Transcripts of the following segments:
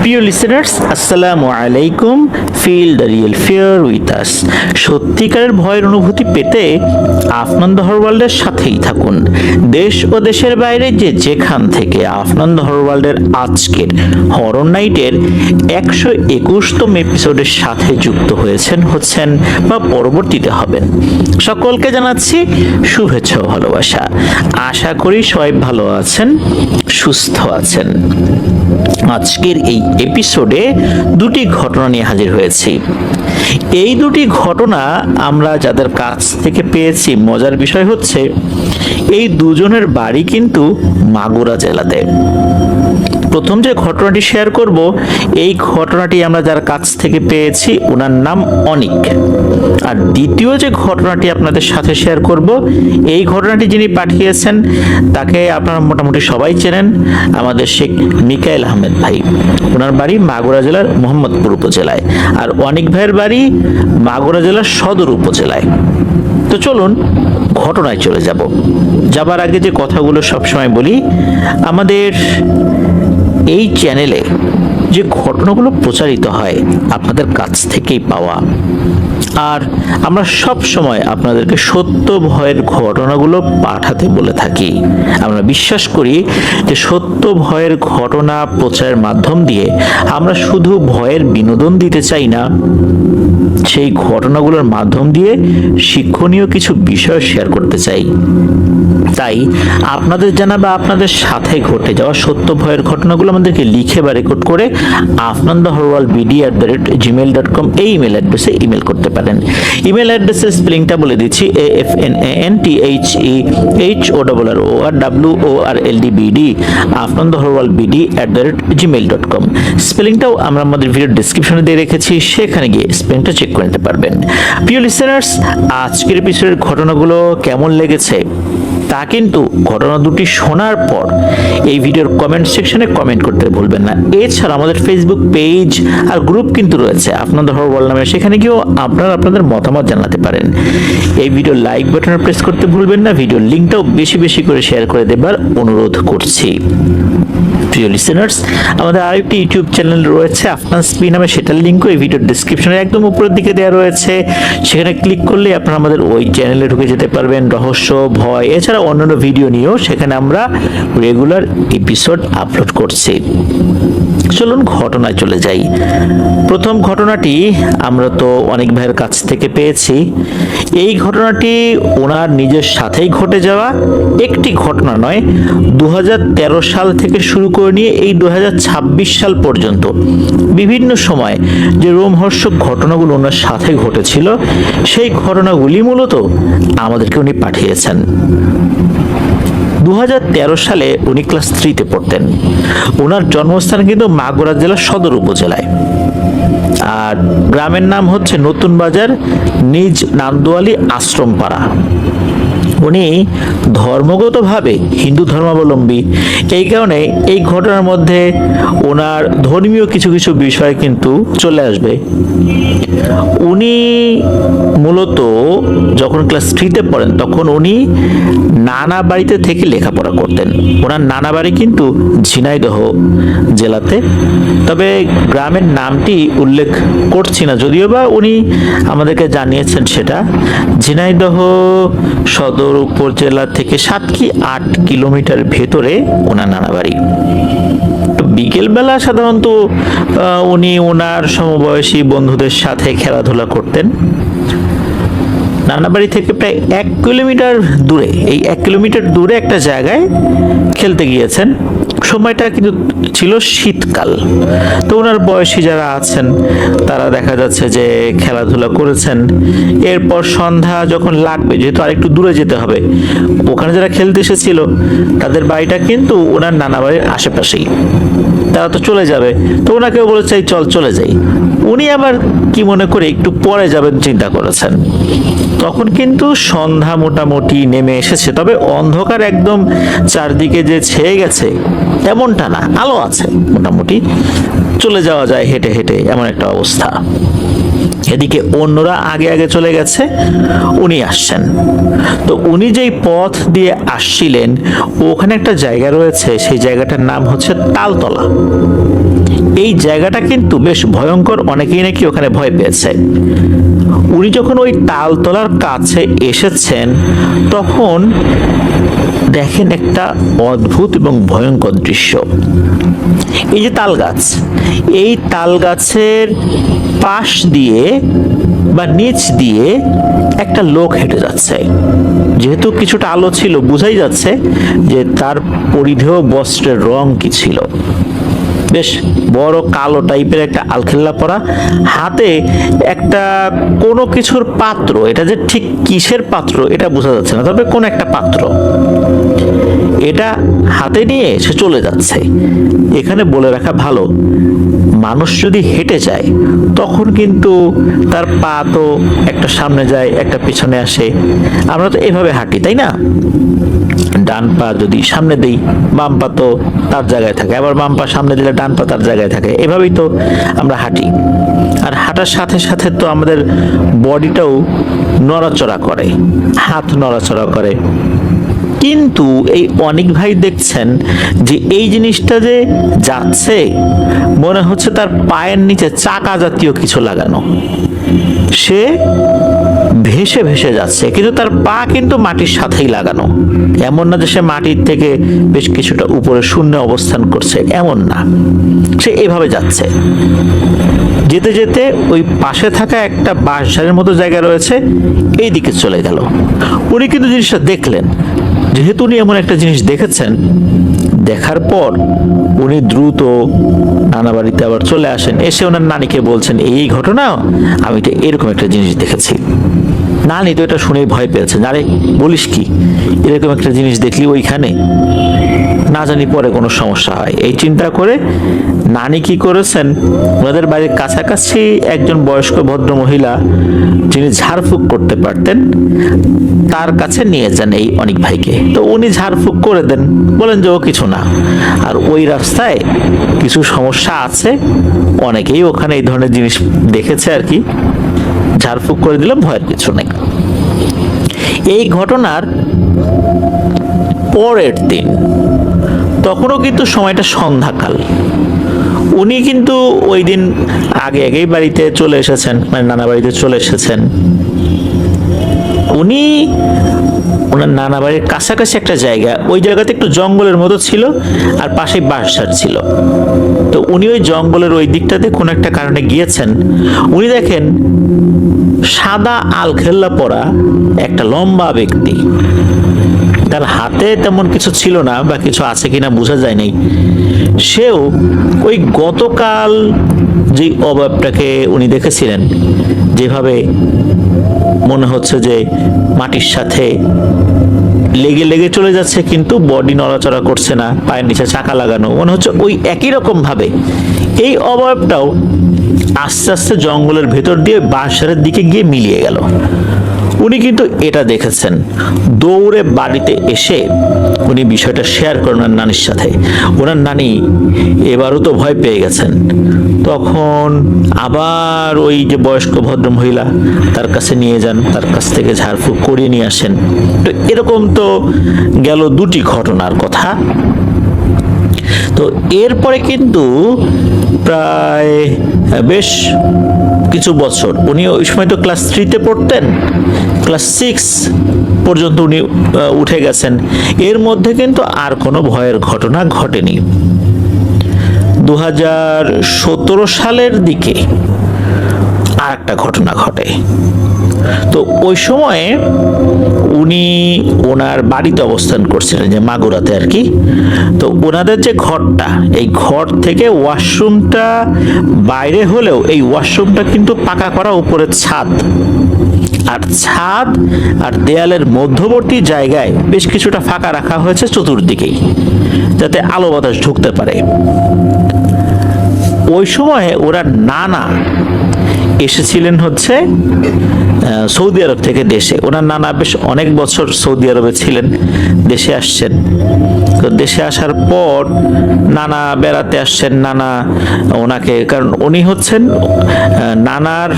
প্রিয় লিসেনার্স, আসসালামু আলাইকুম। Feel the real fear with us. সত্যিকারের ভয়ের অনুভূতি পেতে আফনান হরর ওয়ার্ল্ডের সাথেই থাকুন। দেশ ও দেশের বাইরে যেখান থেকে আফনান হরর ওয়ার্ল্ডের আজকের হরর নাইটের 121তম এপিসোডের সাথে যুক্ত হচ্ছেন বা পরবর্তীতে হবেন, সকলকে জানাচ্ছি শুভেচ্ছা ও ভালোবাসা। আশা করি সবাই ভালো আছেন, সুস্থ আছেন। আজকের এই এপিসোডে দুটি ঘটনা নিয়ে হাজির হয়েছি। এই দুটি ঘটনা আমরা যাদের কাছ থেকে পেয়েছি, মজার বিষয় হচ্ছে এই দুজনের বাড়ি কিন্তু মাগুরা জেলাতে। প্রথম যে ঘটনাটি শেয়ার করব, এই ঘটনাটি আমরা যার কাছ থেকে পেয়েছি ওনার নাম অনিক। আর দ্বিতীয় যে ঘটনাটি আপনাদের সাথে শেয়ার করব, এই ঘটনাটি যিনি পাঠিয়েছেন তাকে আপনারা মোটামুটি সবাই চেনেন, আমাদের শেখ মিকাইল আহমেদ ভাই। ওনার বাড়ি মাগুরা জেলার মোহাম্মদপুর উপজেলায়, আর অনিক ভাইয়ের বাড়ি মাগুরা জেলার সদর উপজেলায়। তো চলুন ঘটনায় চলে যাবার আগে যে কথাগুলো সবসময় বলি, আমাদের এই চ্যানেলে যে ঘটনাগুলো প্রচারিত হয় আপনাদের কাছ থেকেই পাওয়া, আর আমরা সব সময় আপনাদেরকে সত্য ভয়ের ঘটনাগুলো পাঠাতে বলে থাকি। আমরা বিশ্বাস করি যে সত্য ভয়ের ঘটনা প্রচারের মাধ্যম দিয়ে আমরা শুধু ভয়ের বিনোদন দিতে চাই না, সেই ঘটনাগুলোর মাধ্যম দিয়ে শিক্ষণীয় কিছু বিষয় শেয়ার করতে চাই। তাই আপনাদের জানা বা আপনাদের সাথে ঘটে যাওয়া সত্য ভয়ের ঘটনাগুলো আমাদেরকে লিখে বা রেকর্ড করে afnandahorwalbd@gmail.com এই ইমেল অ্যাড্রেসে ইমেল করতে পারেন। ইমেল অ্যাড্রেসের স্পেলিংটা বলে দিচ্ছি, AFNANTHEHORRWORLDBD afnandahorwalbd@gmail.com। স্পেলিংটাও আমরা আমাদের ভিডিও ডেসক্রিপশনে দিয়ে রেখেছি, সেখানে গিয়ে স্পেলিংটা চেক করে নিতে পারবেন। প্রিয় লিসেনার্স, আজকের এপিসোডের ঘটনাগুলো কেমন লেগেছে তা কিন্তু ঘটনা দুটি শোনার পর এই ভিডিওর কমেন্ট সেকশনে কমেন্ট করতে ভুলবেন না। এছাড়া আমাদের ফেসবুক পেজ আর গ্রুপ কিন্তু রয়েছে আপনাদের হরর ওয়ার্ল্ড নামে, সেখানে গিয়েও আপনারা আপনাদের মতামত জানাতে পারেন। এই ভিডিও লাইক বাটনে প্রেস করতে ভুলবেন না। ভিডিওর লিঙ্কটাও বেশি বেশি করে শেয়ার করে দেবার অনুরোধ করছি। প্রিয় লিসেনার্স, আমাদের আরেকটি ইউটিউব চ্যানেল রয়েছে আফনান স্পি নামে, সেটার লিঙ্কও এই ভিডিওর ডেসক্রিপশনে একদম উপরের দিকে দেওয়া রয়েছে। সেখানে ক্লিক করলে আপনারা আমাদের ওই চ্যানেলে ঢুকে যেতে পারবেন। রহস্য, ভয় এছাড়া অন্যান্য ভিডিও নিয়েও সেখানে আমরা রেগুলার এপিসোড আপলোড করছি। চলুন ঘটনায় চলে যাই। প্রথম ঘটনাটি আমরা তো অনেক ভাইয়ের কাছ থেকে পেয়েছি। এই ঘটনাটি ওনার নিজের সাথেই ঘটে যাওয়া একটি ঘটনা নয়, 2013 সাল থেকে শুরু করে নিয়ে এই 2026 সাল পর্যন্ত বিভিন্ন সময় যে রোমহর্ষক ঘটনাগুলো ওনার সাথে ঘটেছিল, সেই ঘটনাগুলি মূলত আমাদেরকে উনি পাঠিয়েছেন। 2013 সালে উনি ক্লাস 3-তে পড়তেন। ওনার জন্মস্থান কিন্তু মাগুরা জেলার সদর উপজেলায়, আর গ্রামের নাম হচ্ছে নতুন বাজার, নিজ নান্দুয়ালি আশ্রমপাড়া। উনি ধর্মগতভাবে হিন্দু ধর্মাবলম্বী, এই কারণে এই ঘটনার মধ্যে ওনার ধর্মীয় কিছু কিছু বিষয় কিন্তু চলে আসবে। উনি মূলত যখন ক্লাস 3-তে পড়েন তখন উনি নানা বাড়িতে থেকে লেখাপড়া করতেন। ওনার নানা বাড়ি কিন্তু ঝিনাইদহ জেলাতে, তবে গ্রামের নামটি উল্লেখ করছি না, যদিও বা উনি আমাদেরকে জানিয়েছেন সেটা ঝিনাইদহ সদর উপজেলা থেকে 7 কি 8 কিলোমিটার ভেতরে ওনার নানা বাড়ি। বিকেলবেলা সাধারণত উনি ওনার সমবয়সী বন্ধুদের সাথে খেলাধুলা করতেন। নানা বাড়ি থেকে প্রায় 1 কিলোমিটার দূরে, এই 1 কিলোমিটার দূরে একটা জায়গায় খেলতে গিয়েছেন। সময়টা কিন্তু ছিল শীতকাল। তো ওনার বয়সী যারা আছেন তারা দেখা যাচ্ছে যে খেলাধুলা করেছেন। এরপর সন্ধ্যা যখন লাগবে, যেহেতু আরেকটু দূরে যেতে হবে, ওখানে যারা খেলতে এসেছিল তাদের বাড়িটা কিন্তু ওনার নানা বাড়ির আশেপাশেই, তারা তো চলে যাবে। তো ওনাকেও বলেছে চল চলে যাই। উনি আবার কি মনে করে একটু পরে যাবেন চিন্তা করেছেন। তখন কিন্তু সন্ধ্যা মোটামুটি নেমে এসেছে, তবে অন্ধকার একদম চারদিকে যে ছেয়ে গেছে তেমনটা না, আলো আছে মোটামুটি, চলে যাওয়া যায় হেঁটে হেঁটে, এমন একটা অবস্থা। এদিকে অন্যরা আগে আগে চলে গেছে, উনি আসছেন। তো উনি যেই পথ দিয়ে আসছিলেন ওখানে একটা জায়গা রয়েছে, সেই জায়গাটার নাম হচ্ছে তালতলা। এই জায়গাটা কিন্তু বেশ ভয়ঙ্কর, অনেকেই নাকি ওখানে ভয় পেয়েছে। উনি যখন ওই তালতলার কাছে এসেছেন তখন দেখেন একটা অদ্ভুত এবং ভয়ঙ্কর দৃশ্য। এই যে তাল গাছ, এই তাল গাছের পাশ দিয়ে বা নিচ দিয়ে একটা লোক হেঁটে যাচ্ছে। যেহেতু কিছুটা আলো ছিল, বোঝাই যাচ্ছে যে তার পরিধেয় বস্ত্রের রং কি ছিল। বেশ বড় কালো টাইপের একটা আলখেল্লা পরা, হাতে একটা কোনো কিছুর পাত্র, এটা যে ঠিক কিসের পাত্র এটা বোঝা যাচ্ছে না, তবে কোন একটা পাত্র এটা হাতে নিয়ে সে চলে যাচ্ছে। এখানে বলে রাখা ভালো, মানুষ যদি হেঁটে যায় তখন কিন্তু তার পা তো একটা সামনে যায় একটা পিছনে আসে। আমরা তো এভাবে হাঁটি, তাই না? ডান পা যদি সামনে দেই, বাম পা তো তার জায়গায় থাকে, আবার বাম পা সামনে দিলে ডান পা তার জায়গায় থাকে। এভাবেই তো আমরা হাঁটি। আর হাঁটার সাথে সাথে তো আমাদের বডিটাও নড়াচড়া করে, হাত নড়াচড়া করে। কিন্তু এই অনেক ভাই দেখছেন যে এই জিনিসটা যে যাচ্ছে, মনে হচ্ছে তার পায়ের নিচে চাকা জাতীয় কিছু লাগানো। সে ভেসে ভেসে যাচ্ছে, কিন্তু তার পা কিন্তু মাটির সাথেই লাগানো। এমন না যে সে মাটির থেকে বেশ কিছুটা উপরে শূন্য অবস্থান করছে, এমন না। সে এভাবে যাচ্ছে। যেতে যেতে ওই পাশে থাকা একটা বাঁশঝাড়ের মতো জায়গা রয়েছে, এই দিকে চলে গেল। উনি কিন্তু জিনিসটা দেখলেন। যেহেতু উনি এমন একটা জিনিস দেখেছেন, দেখার পর উনি দ্রুত নানা বাড়িতে আবার চলে আসেন। এসে ওনার নানিকে বলছেন, এই ঘটনা, আমি তো এরকম একটা জিনিস দেখেছি। নানি তো এটা শুনেই ভয় পেয়েছেন। আরে বলিস কি, এরকম একটা জিনিস দেখলি ওইখানে? না জানি পরে কোনো সমস্যা হয়, এই চিন্তা করে নানি কি করেছেন, ওনাদের বাড়ির কাছাকাছি একজন বয়স্ক ভদ্র মহিলা যিনি ঝাড়ফুঁক করতে পারতেন তার কাছে নিয়ে যান এই অনিক ভাইকে। তো উনি ঝাড়ফুঁক করে দেন, বলেন যে ও কিছু না। আর ওই রাস্তায় কিছু সমস্যা আছে, অনেকেই ওখানে এই ধরনের জিনিস দেখেছে আর কি, ঝাড়ফুঁক করে দিলাম, ভয়ের কিছু নেই। এই ঘটনার পরের দিন, তখনও কিন্তু সময়টা সন্ধ্যাকাল, উনি কিন্তু ওই দিন আগে আগেই বাড়িতে চলে এসেছেন, মানে নানা বাড়িতে চলে এসেছেন। উনি ওনার নানা বাড়ির কাছাকাছি একটা জায়গা, ওই জায়গাতে একটু জঙ্গলের মতো ছিল আর পাশে বাঁশঝাড় ছিল। তো উনি ওই জঙ্গলের ওই দিকটাতে কোন একটা কারণে গিয়েছেন। উনি দেখেন সাদা আলখেল্লা পরা একটা লম্বা ব্যক্তি, তার হাতে তেমন কিছু ছিল না, বা কিছু আছে কিনা বোঝা যায় নাই। সেও ওই গতকাল যে অবয়বটাকে উনি দেখেছিলেন, যেভাবে মনে হচ্ছে যে মাটির সাথে লেগে লেগে চলে যাচ্ছে কিন্তু বডি নড়াচড়া করছে না, পায়ের নিচে চাকা লাগানো, মনে হচ্ছে ওই একই রকম ভাবে এই অবয়বটাও আস্তে আস্তে জঙ্গলের ভেতর দিয়ে বাঁশঝাড়ের দিকে গিয়ে মিলিয়ে গেল। উনি কিন্তু এটা দেখেছেন। দৌড়ে বাড়িতে এসে উনি বিষয়টা শেয়ার করেন ওনার নানির সাথে। ওনার নানি এবারও তো ভয় পেয়ে গেছেন। তখন আবার ওই যে বয়স্ক ভদ্র মহিলা তার কাছে নিয়ে যান, তার কাছ থেকে ঝাড়ফুঁক করিয়ে নিয়ে আসেন। তো এরকম তো গেল দুটি ঘটনার কথা। তো এরপরে কিন্তু প্রায় বেশ কিছু বছর, উনি ওই সময় তো ক্লাস 3-তে পড়তেন, ক্লাস 6 পর্যন্ত উনি উঠে গেছেন। এর মধ্যে কিন্তু আর কোনো ভয়ের ঘটনা ঘটেনি। 2017 সালের দিকে আর একটা ঘটনা ঘটে। তো ওই সময়ে উনি ওনার বাড়িতে অবস্থান করছিলেন, যে মাগুরাতে আর কি। তো ওনাদের যে ঘরটা, এই ঘর থেকে ওয়াশরুমটা বাইরে হলেও এই ওয়াশরুমটা কিন্তু পাকা করা, উপরের ছাদ, আর ছাদ আর দেয়ালের মধ্যবর্তী জায়গায় বেশ কিছুটা ফাঁকা রাখা হয়েছে চতুর্দিকেই, যাতে আলো বাতাস ঢুকতে পারে। ওই সময়ে ওরা নানা এসেছিলেন হচ্ছে সৌদি আরব থেকে দেশে। ওনার নানা বেশ অনেক বছর সৌদি আরবে ছিলেন, দেশে আসছেন। তো দেশে আসার পর নানা বেড়াতে আসছেন, নানা ওনাকে, কারণ উনি হচ্ছেন নানার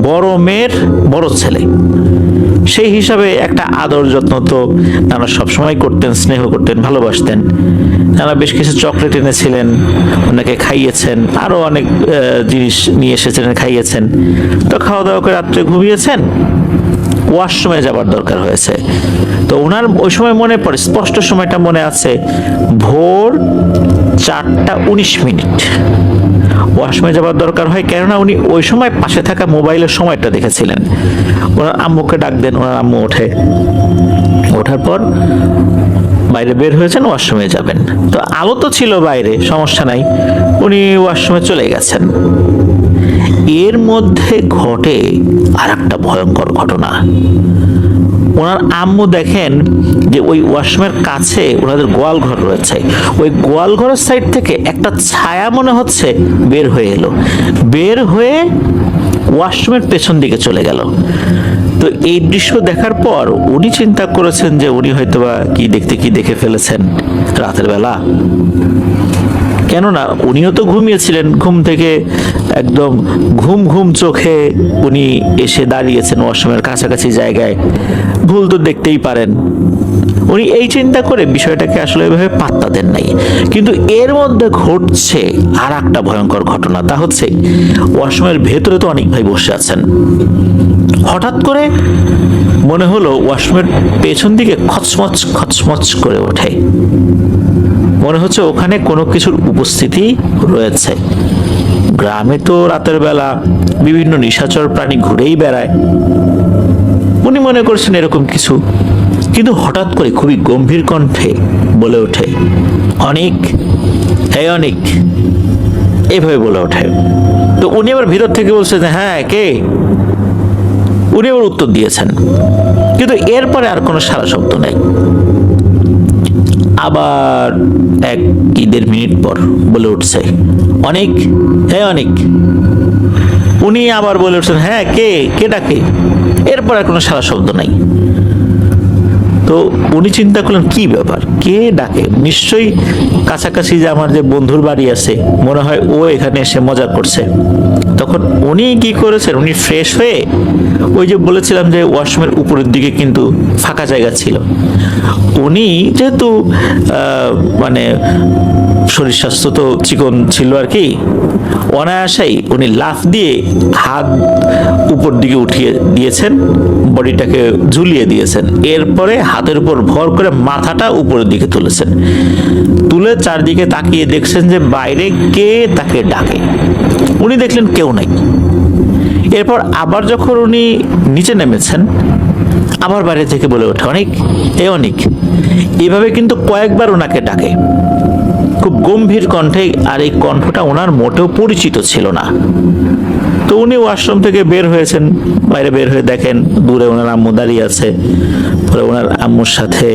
বড় মেয়ের বড় ছেলে, সেই হিসাবে একটা আদর যত্ন তো নানা সবসময় করতেন, স্নেহ করতেন, ভালোবাসতেন। নানা বেশ কিছু চকলেট এনেছিলেন, ওনাকে খাইয়েছেন, আরো অনেক জিনিস নিয়ে এসেছেন, খাইয়েছেন। তো খাওয়া দাওয়া করে রাত্রে ঘুমিয়েছেন, ওয়াশরুমে যাবার দরকার হয়েছে। তো ওনার ওই সময় মনে পড়ে, স্পষ্ট সময়টা মনে আছে, ভোর 4:19। ওয়াশরুমে যাবার দরকার হয়, কেননা উনি ওই সময় পাশে থাকা মোবাইলের সময়টা দেখেছিলেন। ওনার আম্মুকে ডাক দেন, ওনার আম্মু ওঠে, ওঠার পর বাইরে বের হয়েছেন, ওয়াশরুমে যাবেন। তো আলো তো ছিল বাইরে, সমস্যা নাই, উনি ওয়াশরুমে চলে গেছেন। এর মধ্যে ঘটে আর একটা ভয়ঙ্কর ঘটনা। ওনার আম্মু দেখেন যে ওই ওয়াশরুমের কাছে ওনাদের গোয়াল ঘর রয়েছে, ওই গোয়াল ঘরের সাইড থেকে একটা ছায়া মনে হচ্ছে বের হয়ে এলো, বের হয়ে ওয়াশরুমের পেছন দিকে চলে গেল। তো এই দৃশ্য দেখার পর উনি চিন্তা করেছেন যে উনি হয়তোবা কি দেখে ফেলেছেন রাতের বেলা, কেননা উনিও তো ঘুমিয়েছিলেন, ঘুম থেকে একদম ঘুম চোখে উনি এসে দাঁড়িয়েছেন ওয়াশরুমের কাছাকাছি জায়গায়, ভুল তো দেখতেই পারেন। উনি এই চিন্তা করে বিষয়টাকে আসলে এভাবে পাত্তা দেন নাই। কিন্তু এর মধ্যে ঘটছে আর একটা ভয়ঙ্কর ঘটনা, তা হচ্ছে ওয়াশরুমের ভেতরে তো অনেক ভাই বসে আছেন, হঠাৎ করে মনে হলো ওয়াশরুমের পেছন দিকে খচমচ করে ওঠে, মনে হচ্ছে ওখানে কোনো কিছুর উপস্থিতি রয়েছে। গ্রামে তো রাতের বেলা বিভিন্ন নিশাচর প্রাণী ঘুরেই বেড়ায়, উনি মনে করছেন এরকম কিছু। কিন্তু হঠাৎ করে খুবই গম্ভীর কণ্ঠে বলে ওঠে, অনেক, হ্যাঁ অনেক, এইভাবে বলে ওঠে। তো উনি আবার ভিতর থেকে বলছে যে হ্যাঁ কে, উনি আবার উত্তর দিয়েছেন, কিন্তু এরপরে আর কোনো সারা শব্দ নেই। আবার 1-1.5 মিনিট পর বলে উঠছে, অনেক, হ্যাঁ অনেক। উনি আবার বলে উঠছেন, হ্যাঁ কে ডাকে, এরপর আর কোনো সারা শব্দ নাই। তো উনি চিন্তা করলেন কি ব্যাপার, কে ডাকে, নিশ্চয়ই কাছাকাছি যে আমার যে বন্ধুর বাড়ি আছে, মনে হয় ও এখানে এসে মজা করছে। তখন উনি কি করেছেন, উনি ফ্রেশ হয়ে, ওই যে বলেছিলাম যে ওয়াশরুমের উপরের দিকে কিন্তু ফাঁকা জায়গা ছিল, উনি যেহেতু মানে শরীর স্বাস্থ্য তো চিকন ছিল আর কি, অনায়াসেই উনি লাফ দিয়ে হাত উপর দিকে উঠিয়ে দিয়েছেন, বডিটাকে ঝুলিয়ে দিয়েছেন। এরপরে হাতের উপর ভর করে মাথাটা উপরের দিকে তুলেছেন, তুলে চারদিকে তাকিয়ে দেখছেন যে বাইরে কে তাকে ডাকে। উনি দেখলেন কেউ নাই। এরপর আবার যখন উনি নিচে নেমেছেন, আবার বাইরে থেকে বলে ওঠে, অনেক, অনেক। এভাবে কিন্তু কয়েকবার ওনাকে ডাকে, খুব গম্ভীর কণ্ঠে, আর এই কণ্ঠটা ওনার মোটেও পরিচিত ছিল না। তো উনি ওয়াশরুম থেকে বের হয়েছেন, বাইরে বের হয়ে দেখেন দূরে ওনার আম্মু দাঁড়িয়ে আছে। পরে ওনার আম্মুর সাথে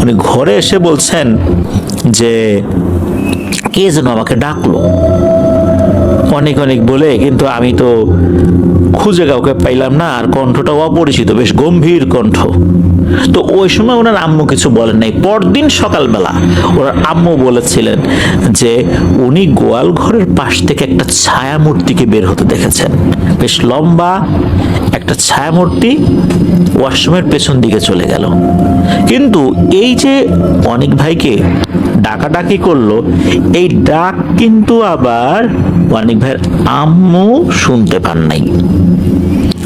উনি ঘরে এসে বলছেন যে কে যেন আমাকে ডাকলো অনেক বলে, কিন্তু আমি তো খুঁজে কাউকে পাইলাম না, আর কণ্ঠটা অপরিচিত, বেশ গম্ভীর কণ্ঠ। তো ওই সময় ওনার আম্মু কিছু বলেন নাই। পরদিন সকালবেলা ওনার আম্মু বলেছিলেন যে উনি গোয়াল ঘরের পাশ থেকে একটা ছায়া মূর্তিকে বের হতে দেখেছেন, বেশ লম্বা একটা ছায়া মূর্তি ওয়াশরুমের পেছন দিকে চলে গেল। কিন্তু এই যে অনেক ভাইকে ডাকাডাকি করলো, এই ডাক কিন্তু আবার অনেক ভাইয়ের আম্মু শুনতে পান নাই।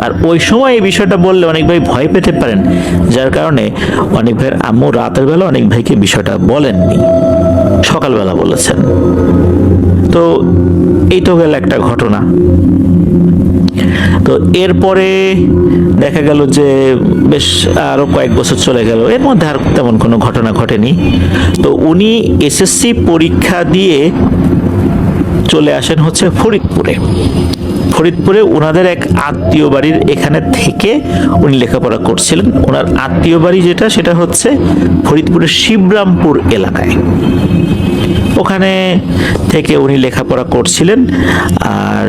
আর ওই সময় এই বিষয়টা বললে অনেক ভাই ভয় পেতে পারেন, যার কারণে অনেক ভাইয়ের আম্মু রাতের বেলা অনেক ভাইকে বিষয়টা বলেননি, সকালবেলা বলেছেন। তো এই তো গেল একটা ঘটনা। তো এরপরে দেখা গেল যে বেশ আরো কয়েক বছর চলে গেল, এর মধ্যে আর তেমন কোনো ঘটনা ঘটেনি। তো উনি এসএসসি পরীক্ষা দিয়ে চলে আসেন হচ্ছে ফরিদপুরে ওনাদের এক আত্মীয় বাড়ির এখানে থেকে উনি লেখাপড়া করছিলেন। ওনার আত্মীয় বাড়ি যেটা, সেটা হচ্ছে ফরিদপুরের শিবরামপুর এলাকায়। ওখানে থেকে উনি লেখাপড়া করছিলেন। আর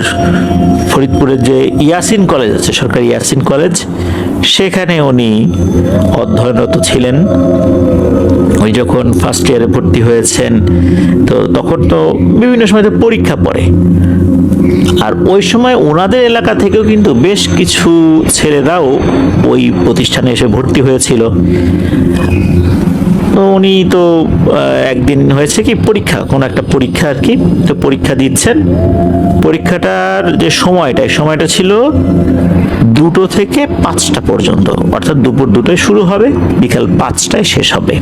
ফরিদপুরের যে ইয়াসিন কলেজ আছে, সরকারি ইয়াসিন কলেজ, সেখানে উনি অধ্যয়নরত ছিলেন। ওই যখন ফার্স্ট ইয়ারে ভর্তি হয়েছেন, তো তখন তো বিভিন্ন সময় তো পরীক্ষা পড়ে। আর ওই সময় ওনাদের এলাকা থেকেও কিন্তু বেশ কিছু ছেলেরাও ওই প্রতিষ্ঠানে এসে ভর্তি হয়েছিল। তো উনি তো একদিন হয়েছে কি পরীক্ষা, কোন একটা পরীক্ষা আর কি, তো পরীক্ষা দিচ্ছেন। পরীক্ষাটার যে সময়টা ছিল 2টো থেকে 5টা পর্যন্ত, অর্থাৎ দুপুর 2টায় শুরু হবে, বিকাল 5টায় শেষ হবে।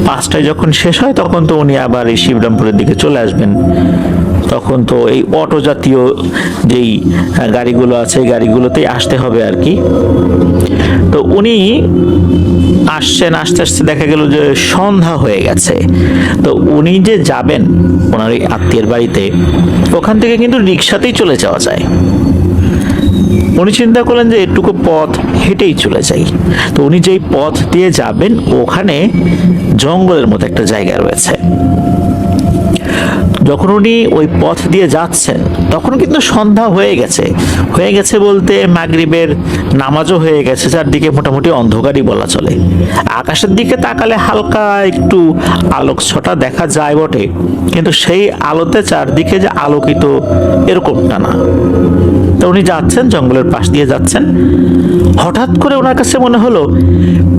5টায় যখন শেষ হয় তখন তো উনি আবার এই শিবরামপুরের দিকে চলে আসবেন। তখন তো এই অটো জাতীয় যেই গাড়িগুলো আছে, গাড়িগুলোতেই আসতে হবে আর কি। তো উনি আসছেন, আস্তে আস্তে দেখা গেল যে সন্ধ্যা হয়ে গেছে। তো উনি যে যাবেন ওনার এই আত্মীয়ের বাড়িতে, ওখান থেকে কিন্তু রিক্সাতেই চলে যাওয়া যায়। উনি চিন্তা করলেন যে এটুকু পথ হেঁটেই চলে যাই। তো উনি যেই পথ দিয়ে যাবেন ওখানে জঙ্গলের মতো একটা জায়গা রয়েছে। যখন উনি ওই পথ দিয়ে যাচ্ছেন তখন কিন্তু সন্ধ্যা হয়ে গেছে বলতে মাগরিবের নামাজও হয়ে গেছে, চারদিকে মোটামুটি অন্ধকারই বলা চলে। আকাশের দিকে তাকালে হালকা একটু আলোক ছটা দেখা যায় বটে, কিন্তু সেই আলোতে চারদিকে যে আলোকিত এরকমটা না। তো উনি যাচ্ছেন, জঙ্গলের পাশ দিয়ে যাচ্ছেন, হঠাৎ করে ওনার কাছে মনে হলো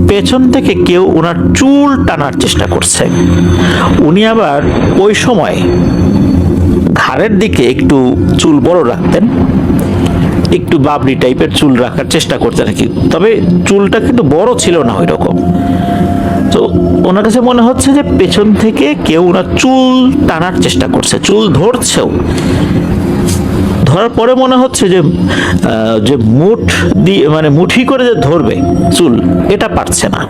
পেছন থেকে কেউ ওনার চুল টানার চেষ্টা করছে। উনি আবার ওই সময় ঘাড়ের দিকে একটু চুল বড় রাখতেন, একটু বাবরি টাইপের চুল রাখার চেষ্টা করতেন আর কি, তবে চুলটা কিন্তু বড় ছিল না ওই রকম। তো ওনার কাছে মনে হচ্ছে যে পেছন থেকে কেউ ওনার চুল টানার চেষ্টা করছে, চুল ধরছেও। ধরার পরে মনে হচ্ছে যে মুঠ দিয়ে মানে মুঠি করে যে ধরবে চুল, এটা পারছে না।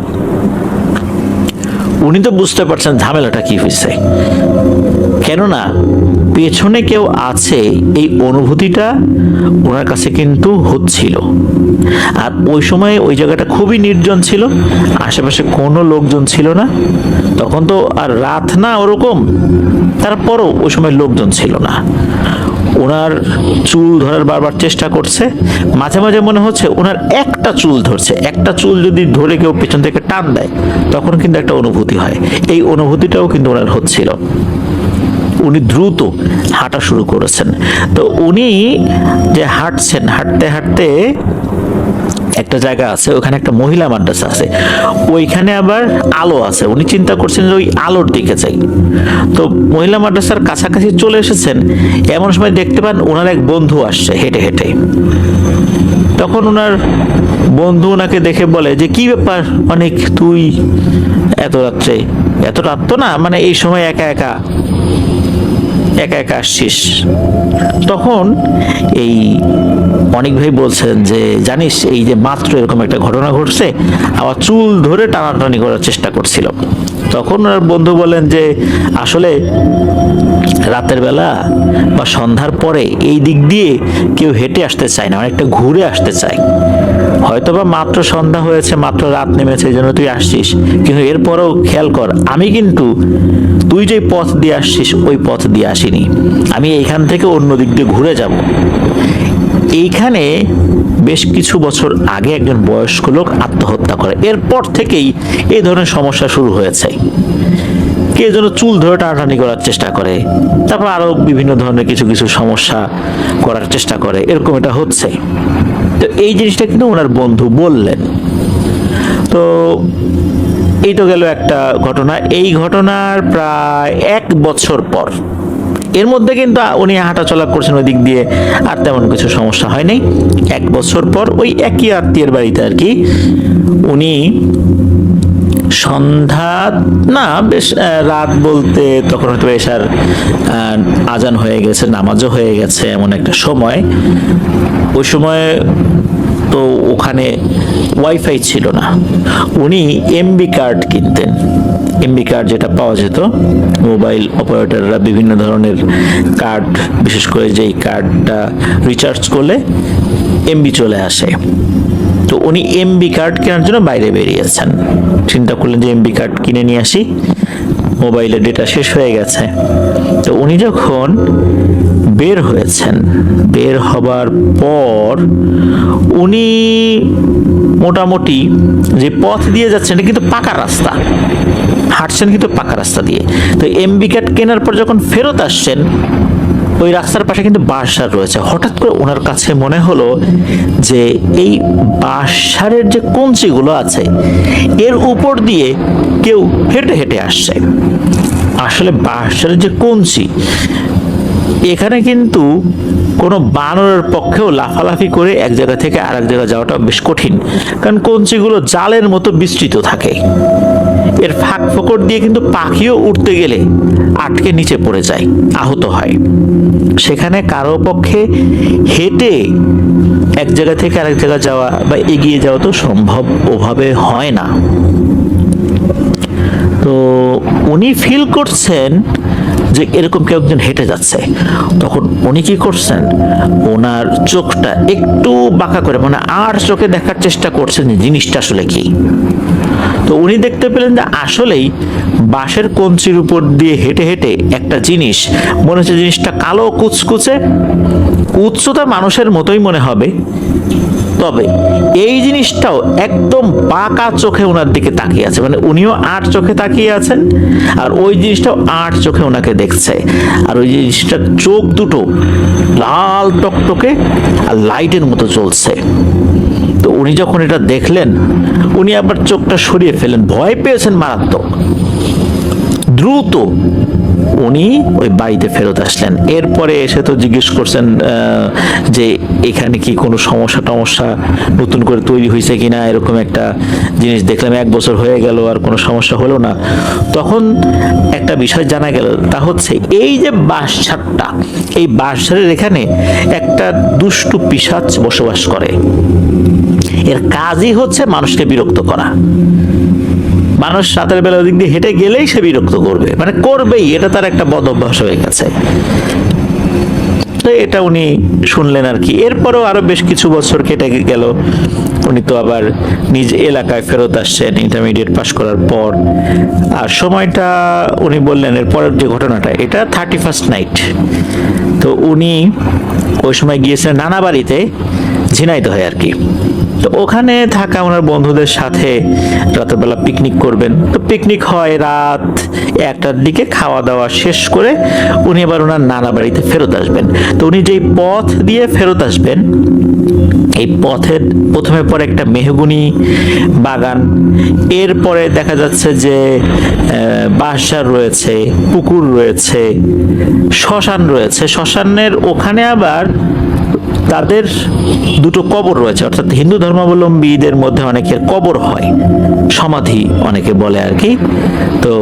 উনি তো বুঝতে পারছেন ঝামেলাটা কি হয়েছে, কেননা পেছনে কেউ আছে এই অনুভূতিটা ওনার কাছে কিন্তু হচ্ছিল। আর ওই সময় ওই জায়গাটা খুবই নির্জন ছিল, আশেপাশে কোনো লোকজন ছিল না। তখন তো আর রাত না ওরকম, তারপরও ওই সময় লোকজন ছিল না। ওনার চুল ধরার বারবার চেষ্টা করছে, মাঝে মাঝে মনে হচ্ছে ওনার একটা চুল ধরছে। একটা চুল যদি ধরে কেউ পেছন থেকে টান দেয় তখন কিন্তু একটা অনুভূতি হয়, এই অনুভূতিটাও কিন্তু ওনার হচ্ছিল। উনি দ্রুত হাঁটা শুরু করেছেন। তো উনি যে হাঁটছেন, হাঁটতে হাঁটতে একটা জায়গা আছে, ওখানে একটা মহিলা মাদ্রাসা আছে, ওইখানে আবার আলো আছে। উনি চিন্তা করছেন যে ওই আলোর দিকে যাই। তো মহিলা মাদ্রাসার কাছাকাছি চলে এসেছেন, এমন সময় দেখতে পান ওনার এক বন্ধু আসছে হেঁটে হেঁটে। তখন ওনার বন্ধু ওনাকে দেখে বলে যে কি ব্যাপার অনেক, তুই এত রাত্রে, এত রাত তো না, মানে এই সময় একা একা আসছিস। তখন এই অনেক ভাই বলছেন যে জানিস, এই যে মাত্র এরকম একটা ঘটনা ঘটছে, আবার চুল ধরে টানাটানি করার চেষ্টা করছিল। তখন ওনার বন্ধু বলেন যে আসলে রাতের বেলা বা সন্ধ্যার পরে এই দিক দিয়ে কেউ হেঁটে আসতে চায় না, অনেকটা ঘুরে আসতে চায়। হয়তোবা মাত্র সন্ধ্যা হয়েছে, মাত্র রাত নেমেছে, এই জন্য তুই আসছিস, কিন্তু এরপরেও খেয়াল কর, আমি কিন্তু তুই যে পথ দিয়ে আসছিস ওই পথ দিয়ে আসিনি, আমি এইখান থেকে অন্য দিক দিয়ে ঘুরে যাব। এইখানে বেশ কিছু বছর আগে একজন বয়স্ক লোক আত্মহত্যা করে, এরপর থেকেই এই ধরনের সমস্যা শুরু হয়েছে। কে যেন চুল ধরে টানাটানি করার চেষ্টা করে, তারপর আরো বিভিন্ন ধরনের কিছু কিছু সমস্যা করার চেষ্টা করে, এরকম এটা হচ্ছে। তো এই জিনিসটা কিন্তু ওনার বন্ধু বললেন। তো এই তো গেল একটা ঘটনা। এই ঘটনার প্রায় 1 বছর পর, এর মধ্যে কিন্তু উনি হাঁটা চলা করছেন ওই দিক দিয়ে, আর তেমন কিছু সমস্যা হয় নাই। 1 বছর পর ওই একই আত্মীয়ের বাড়িতে আর কি, উনি সন্ধ্যা না, বেশ রাত বলতে তখন হয়তো এশার আজান হয়ে গেছে, নামাজও হয়ে গেছে, এমন একটা সময়। ওই সময় তো ওখানে ওয়াইফাই ছিল না, উনি এমবি কার্ড কিনতেন। এমবি কার্ড যেটা পাওয়া যেত, মোবাইল অপারেটররা বিভিন্ন ধরনের কার্ড, বিশেষ করে যেই কার্ডটা রিচার্জ করলে এমবি চলে আসে। তো উনি এমবি কার্ড কেনার জন্য বাইরে বেরিয়েছেন, চিন্তা করলেন যে এমবি কার্ড কিনে নিয়ে আসি। মোবাইলের ডেটা শেষ হয়ে গেছে। তো উনি যখন বের হয়েছেন, বের হবার পর উনি মোটামুটি যে পথ দিয়ে যাচ্ছেন এটা কিন্তু পাকা রাস্তা, হাঁটছেন কিন্তু পাকা রাস্তা দিয়ে। তো এমবি ক্যাট কেনার পর যখন ফেরত আসছেন, ওই রাস্তার পাশে কিন্তু বাঁশঝাড় রয়েছে। হঠাৎ করে ওনার কাছে মনে হলো যে এই বাঁশঝাড়ের যে কঞ্চিগুলো আছে এর উপর দিয়ে কেউ হেঁটে হেঁটে আসছে। আসলে বাঁশঝাড়ের যে কঞ্চি, এখানে কিন্তু কোনো বানরের পক্ষেও লাফালাফি করে এক জায়গা থেকে আরেক জায়গায় যাওয়াটা বেশ কঠিন, কারণ কঞ্চিগুলো জালের মতো বিস্তৃত থাকে। এর ফাঁক ফোকর দিয়ে কিন্তু পাখিও উঠতে গেলে আটকে নিচে পড়ে যায়, আহত হয়। সেখানে কারো পক্ষে হেঁটে এক জায়গা থেকে আরেক জায়গা যাওয়া বা এগিয়ে যাওয়া তো সম্ভব ওভাবে হয় না। তো উনি ফিল করছেন যে এরকম কেউ একজন হেঁটে যাচ্ছে। তখন উনি কি করছেন, ওনার চোখটা একটু বাঁকা করে, মানে আর চোখে দেখার চেষ্টা করছেন যে জিনিসটা আসলে কি। তো উনি দেখতে পেলেন যে আসলেই বাঁশের কঞ্চির উপর দিয়ে হেঁটে হেঁটে একটা জিনিস, মনে হচ্ছে জিনিসটা কালো কুচকুচে, উচ্চতা মানুষের মতোই মনে হবে, তবে এই জিনিসটাও একদম বাঁকা চোখে ওনার দিকে তাকিয়ে আছে। মানে উনিও আট চোখে তাকিয়ে আছেন, আর ওই জিনিসটাও আট চোখে ওনাকে দেখছে। আর ওই জিনিসটার চোখ দুটো লাল টকটকে আর লাইটের মতো জ্বলছে। তো উনি যখন এটা দেখলেন, উনি আবার চোখটা সরিয়ে ফেলেন, ভয় পেয়েছেন মারাত্মক। দ্রুত উনি ওই বাড়িতে ফেরত আসলেন। এরপরে এসে তো জিজ্ঞেস করছেন যে এখানে কি কোনো সমস্যা টমস্যা নতুন করে তৈরি হয়েছে কিনা, এরকম একটা জিনিস দেখলাম, 1 বছর হয়ে গেল আর কোনো সমস্যা হলো না। তখন একটা বিষয় জানা গেল, তা হচ্ছে এই যে বাঁশঝাড়টা, এই বাঁশঝাড়ের এখানে একটা দুষ্টু পিশাচ বসবাস করে। এর কাজই হচ্ছে মানুষকে বিরক্ত করা। মানুষ রাতের বেলা ওদিক দিয়ে হেঁটে গেলেই সে বিরক্ত করবে, মানে করবেই, এটা তার একটা বদ অভ্যাস হয়ে গেছে। তো এটা উনি শুনলেন আর কি। এরপরেও আরো বেশ কিছু বছর কেটে গেল, উনি তো আবার নিজ এলাকায় ফেরত আসছেন ইন্টারমিডিয়েট পাশ করার পর। আর সময়টা উনি বললেন, এর পরের যে ঘটনাটা, এটা 31st নাইট। তো উনি ওই সময় গিয়েছিলেন নানা বাড়িতে, ঝিনাইদহ হয় আর কি। তো ওখানে থাকা ওনার বন্ধুদের সাথে রাতের বেলা পিকনিক করবেন। তো পিকনিক হয় রাত 1টার দিকে, খাওয়া দাওয়া শেষ করে উনি আবার ওনার নানা বাড়িতে ফেরত আসবেন। তো উনি যেই পথ দিয়ে ফেরত আসবেন, এই পথের প্রথমে পরে একটা মেহগুনি বাগান, এরপরে দেখা যাচ্ছে যে বাঁশঝাড় রয়েছে, পুকুর রয়েছে, শ্মশান রয়েছে। শ্মশানের ওখানে আবার তাদের দুটো কবর রয়েছে, অর্থাৎ হিন্দু ধর্মাবলম্বীদের মধ্যে অনেকের কবর হয়, সমাধি অনেকে বলে আর কি। তো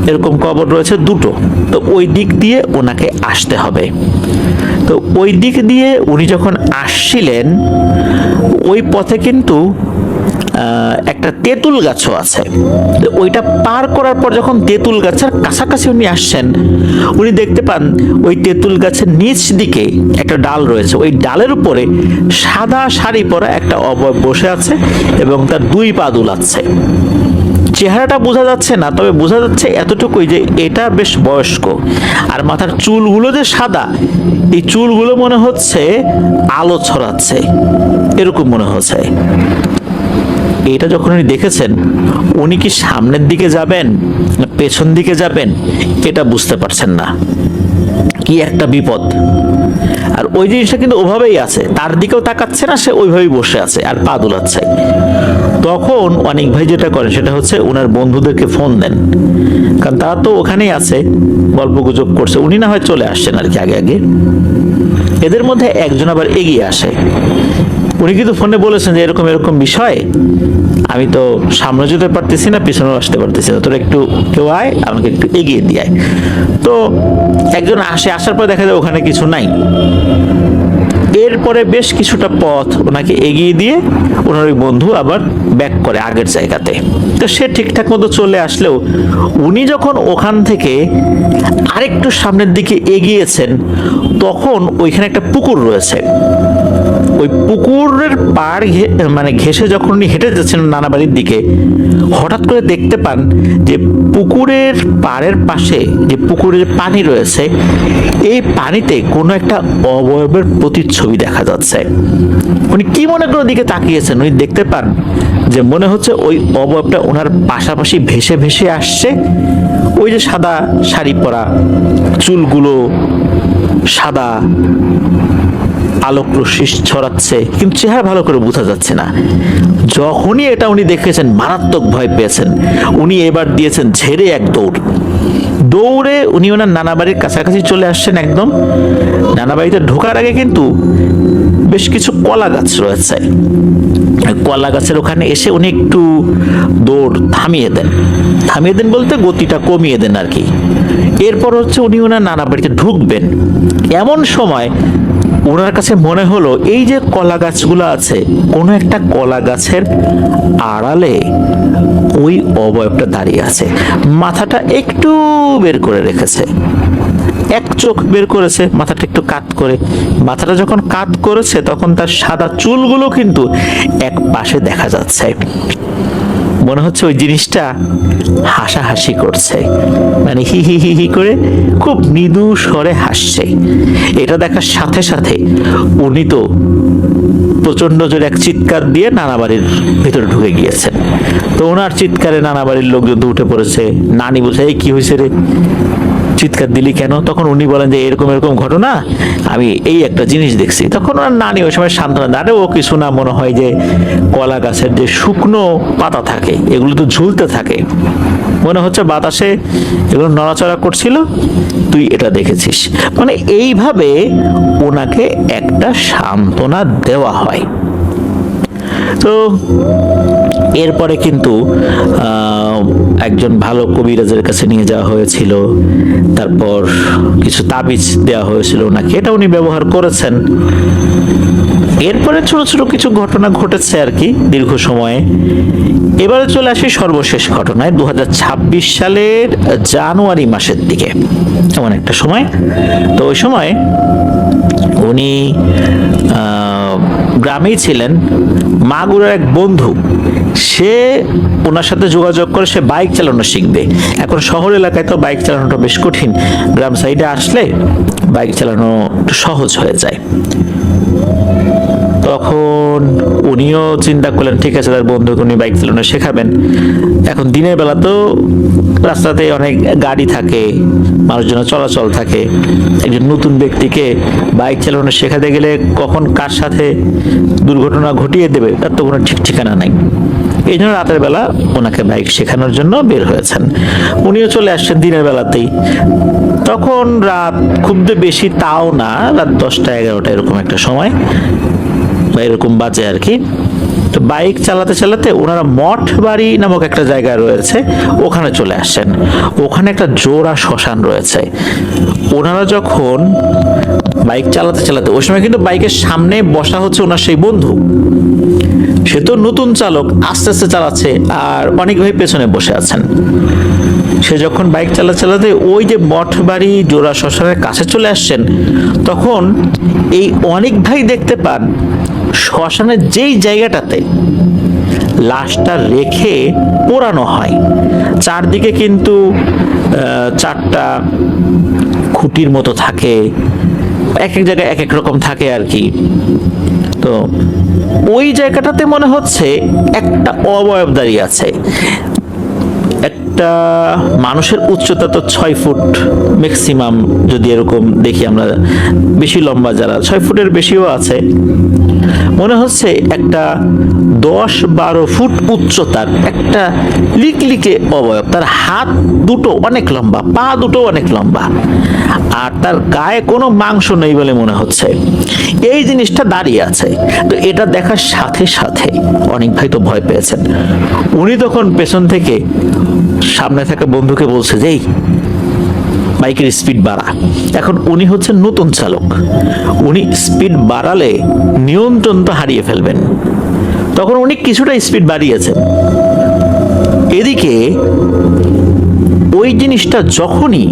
এরকম কবর রয়েছে দুটো। তো ওই দিক দিয়ে ওনাকে আসতে হবে। তো ওই দিক দিয়ে উনি যখন আসছিলেন, ওই পথে কিন্তু একটা তেঁতুল গাছও আছে। ওইটা পার করার পর যখন তেঁতুল গাছের কাছাকাছি উনি আসছেন, উনি দেখতে পান ওই তেঁতুল গাছের নিচ দিকে একটা ডাল রয়েছে। ওই ডালের উপরে সাদা শাড়ি পরা একটা অবয়ব বসে আছে এবং তার 2 পা দুলাচ্ছে। চেহারাটা বোঝা যাচ্ছে না, তবে বোঝা যাচ্ছে এতটুকুই যে এটা বেশ বয়স্ক। আর মাথার চুলগুলো যে সাদা, এই চুলগুলো মনে হচ্ছে আলো ছড়াচ্ছে, এরকম মনে হচ্ছে। এটা যখন উনি দেখেছেন, উনি কি সামনের দিকে যাবেন না পেছন দিকে যাবেন এটা বুঝতে পারছেন না। কি একটা বিপদ। আর ওই জিনিসটা কিন্তু ওভাবেই আছে, তার দিকেও তাকাচ্ছে না, সে ওইভাবেই বসে আছে আর পা দুলাচ্ছে। তখন অনেক ভাই যেটা করেন সেটা হচ্ছে ওনার বন্ধুদেরকে ফোন দেন, কারণ তারা তো ওখানেই আছে, গল্প গুজব করছে। উনি না হয় চলে আসছেন আর কি আগে আগে। এদের মধ্যে একজন আবার এগিয়ে আসে। উনি কিন্তু ফোনে বলেছেন যে এরকম এরকম বিষয়, আমি তো সামনে যেতে পারতেছি না, পিছনেও আসতে পারতেছি না, তোরা একটু কেউ আয়, আমাকে একটু এগিয়ে দিয়ে আয়। তো একজন আসে, আসার পর দেখা যায় ওখানে কিছু নাই। এরপরে বেশ কিছুটা পথ ওনাকে এগিয়ে দিয়ে ওনার ওই বন্ধু আবার ব্যাক করে আগের জায়গাতে। তো সে ঠিকঠাক মতো চলে আসলেও উনি যখন ওখান থেকে আরেকটু সামনের দিকে এগিয়েছেন, তখন ওইখানে একটা পুকুর রয়েছে। ওই পুকুরের পাড় মানে ঘেঁষে যখন উনি হেঁটে যাচ্ছেন নানা বাড়ির দিকে, হঠাৎ করে দেখতে পান যে পুকুরের পাড়ের পাশে যে পুকুরের পানি রয়েছে, এই পানিতে কোনো একটা অবয়বের প্রতিচ্ছবি দেখা যাচ্ছে। উনি কি মনে করে দিকে তাকিয়েছেন, উনি দেখতে পান যে মনে হচ্ছে ওই অবয়বটা ওনার পাশাপাশি ভেসে ভেসে আসছে। ওই যে সাদা শাড়ি পরা, চুলগুলো সাদা, আলোক রশ্মি ছড়াচ্ছে, কিন্তু চেহারা ভালো করে বোঝা যাচ্ছে না। যখনই এটা উনি দেখেছেন, মারাত্মক ভয় পেয়েছেন। উনি এবার দিয়েছেন ঝেড়ে এক দৌড়। দৌড়ে উনি ওনার নানা বাড়ির কাছাকাছি চলে আসছেন। একদম নানা বাড়িতে ঢোকার আগে কিন্তু বেশ কিছু কলা গাছ রয়েছে। কলা গাছের ওখানে এসে উনি একটু দৌড় থামিয়ে দেন বলতে গতিটা কমিয়ে দেন আর কি। এরপর হচ্ছে উনি ওনার নানা বাড়িতে ঢুকবেন। এমন সময় ওনার কাছে মনে হলো এই যে কলা গাছগুলো আছে, কোনো একটা কলা গাছের আড়ালে ওই অবয়বটা দাঁড়িয়ে আছে। মাথাটা একটু বের করে রেখেছে, এক চোখ বের করেছে, মাথাটা একটু কাত করে। মাথাটা যখন কাত করেছে তখন তার সাদা চুলগুলো কিন্তু এক পাশে দেখা যাচ্ছে। মনে হচ্ছে ওই জিনিসটা হাসাহাসি করছে, মানে হি হি হি হি করে খুব মৃদু স্বরে হাসছে। এটা দেখার সাথে সাথে উনি তো প্রচন্ড জোরে এক চিৎকার দিয়ে নানা বাড়ির ভিতরে ঢুকে গিয়েছেন। তো ওনার চিৎকারে নানা বাড়ির লোকজন তো উঠে পড়েছে। নানি বলছে, এই কি হয়েছে রে, চিৎকার দিলি কেন? তখন উনি বলেন যে এরকম এরকম ঘটনা, আমি এই একটা জিনিস দেখছি। তখন ওনার নানি ওই সময় সান্ত্বনা দেন, আরে ও কিছু না, মনে হয় যে কলা গাছের যে শুকনো পাতা থাকে এগুলো তো ঝুলতে থাকে, মনে হচ্ছে বাতাসে এগুলো নড়াচড়া করছিল, তুই এটা দেখেছিস। মানে এইভাবে ওনাকে একটা সান্ত্বনা দেওয়া হয়। তো এরপরে কিন্তু একজন ভালো কবিরাজের কাছে নিয়ে যাওয়া হয়েছিল। তারপর কিছু তাবিজ দেওয়া হয়েছিল ওনাকে, এটা উনি ব্যবহার করেছেন। এরপরে ছোট ছোট কিছু ঘটনা ঘটেছে আর কি দীর্ঘ সময়ে। এবারে চলে আসি সর্বশেষ ঘটনায়। 2026 সালের জানুয়ারি মাসের দিকে এমন একটা সময়। তো ওই সময় উনি গ্রামেই ছিলেন। মাগুরার এক বন্ধু, সে ওনার সাথে যোগাযোগ করে সে বাইক চালানো শিখবে। এখন শহর এলাকায় তো বাইক চালানোটা বেশ কঠিন, গ্রাম সাইডে আসলে বাইক চালানো একটু সহজ হয়ে যায়। তখন উনিও চিন্তা করলেন, ঠিক আছে, তার বন্ধুকে উনি বাইক চালানো শেখাবেন। এখন দিনের বেলা তো রাস্তাতে অনেক গাড়ি থাকে, মানুষজনের চলাচল থাকে। একজন নতুন ব্যক্তিকে বাইক চালানো শেখাতে গেলে কখন কার সাথে দুর্ঘটনা ঘটিয়ে দেবে তার তো কোনো ঠিক ঠিকানা নাই। এই জন্য রাতের বেলা ওনাকে বাইক শেখানোর জন্য বের হয়েছেন। উনিও চলে আসছেন দিনের বেলাতেই। তখন রাত খুব বেশি তাও না, রাত 10টা-11টা এরকম একটা সময় বা এরকম বাজে আর কি। তো বাইক চালাতে চালাতে ওনারা মঠ বাড়ি নামক একটা জায়গা রয়েছে, ওখানে চলে আসছেন। ওখানে একটা জোড়া শ্মশান রয়েছে। ওনারা যখন বাইক চালাতে চালাতে, ওই সময় কিন্তু বাইকের সামনে বসা হচ্ছে ওনার সেই বন্ধু, সে তো নতুন চালক, আস্তে আস্তে চালাচ্ছে, আর অনেক ভাই পেছনে বসে আছেন। সে যখন বাইক চালাতে ওই যে মঠ বাড়ি জোড়া শ্মশানের কাছে চলে আসছেন, তখন এই অনেক ভাই দেখতে পান শ্মশানের যেই জায়গাটাতে লাশটা রেখে পোড়ানো হয়, চারদিকে কিন্তু 4টা খুঁটির মতো থাকে, এক এক জায়গায় এক এক রকম থাকে আর কি। তো ওই জায়গাটাতে মনে হচ্ছে একটা অবয়ব দাঁড়িয়ে আছে। একটা মানুষের উচ্চতা তো 6 ফুট ম্যাক্সিমাম, যদি এরকম দেখি আমরা, বেশি লম্বা যারা 6 ফুটের বেশিও আছে। মনে হচ্ছে একটা 10-12 ফুট উচ্চতার একটা লিকলিকে অবয়ব। তার হাত দুটো অনেক লম্বা, পা দুটো অনেক লম্বা, আর তার গায়ে কোনো মাংস নেই বলে মনে হচ্ছে। এই জিনিসটা দাঁড়িয়ে আছে। তো এটা দেখার সাথে সাথে অনেক ভাই তো ভয় পেয়েছেন। উনি তখন পেছন থেকে সামনে থাকা বন্ধুকে বলছে যে, বাইকের স্পিড বাড়া। এখন উনি হচ্ছেন নতুন চালক, উনি স্পিড বাড়ালে নিয়ন্ত্রণ তো হারিয়ে ফেলবেন। তখন উনি কিছুটা স্পিড বাড়িয়েছেন। এদিকে ওই জিনিসটা যখনই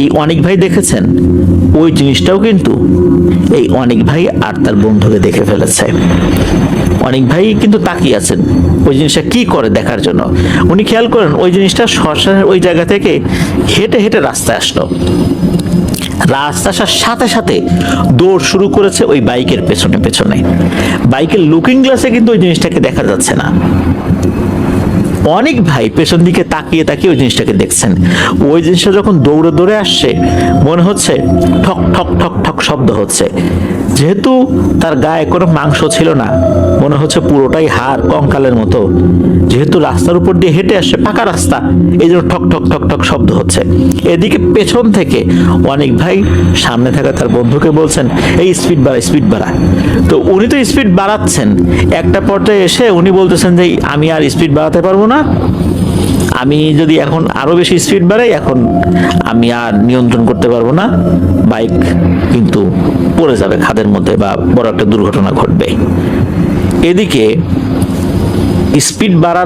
এই অনেক ভাই দেখেছেন, ওই জিনিসটাও কিন্তু এই অনেক ভাই আর তার বন্ধুকে দেখে ফেলেছে। অনেক ভাই কিন্তু তাকিয়ে আছেন ওই জিনিসটা কি করে দেখার জন্য। উনি খেয়াল করেন ওই জিনিসটা শ্মশানের ওই জায়গা থেকে হেঁটে হেঁটে রাস্তায় আসলো। রাস্তা আসার সাথে সাথে দৌড় শুরু করেছে ওই বাইকের পেছনে পেছনে। বাইকের লুকিং গ্লাসে কিন্তু ওই জিনিসটাকে দেখা যাচ্ছে না। অনেক ভাই পেছন দিকে তাকিয়ে তাকিয়ে ওই জিনিসটাকে দেখছেন। ওই জিনিসটা যখন দৌড়ে দৌড়ে আসছে, মনে হচ্ছে ঠক ঠক ঠক ঠক শব্দ হচ্ছে। যেহেতু তার গায়ে কোনো মাংস ছিল না, মনে হচ্ছে পুরোটাই হাড় কঙ্কালের মতো। যেহেতু রাস্তার উপর দিয়ে হেঁটে আসছে, পাকা রাস্তা, এই জন্য ঠক ঠক ঠক ঠক শব্দ হচ্ছে। এদিকে পেছন থেকে অনেক ভাই সামনে থাকা তার বন্ধুকে বলছেন, এই স্পিড বাড়া, স্পিড বাড়া। তো উনি তো স্পিড বাড়াচ্ছেন, একটা পর্যায়ে এসে উনি বলতেছেন যে আমি আর স্পিড বাড়াতে পারবো না, আমি যদি এখন আরো বেশি স্পিড বাড়াই, এখন আমি আর নিয়ন্ত্রণ করতে পারবো না, বাইক কিন্তু পড়ে যাবে খাদের মধ্যে বা বড় একটা দুর্ঘটনা ঘটবে। এদিকে স্পিড বাড়া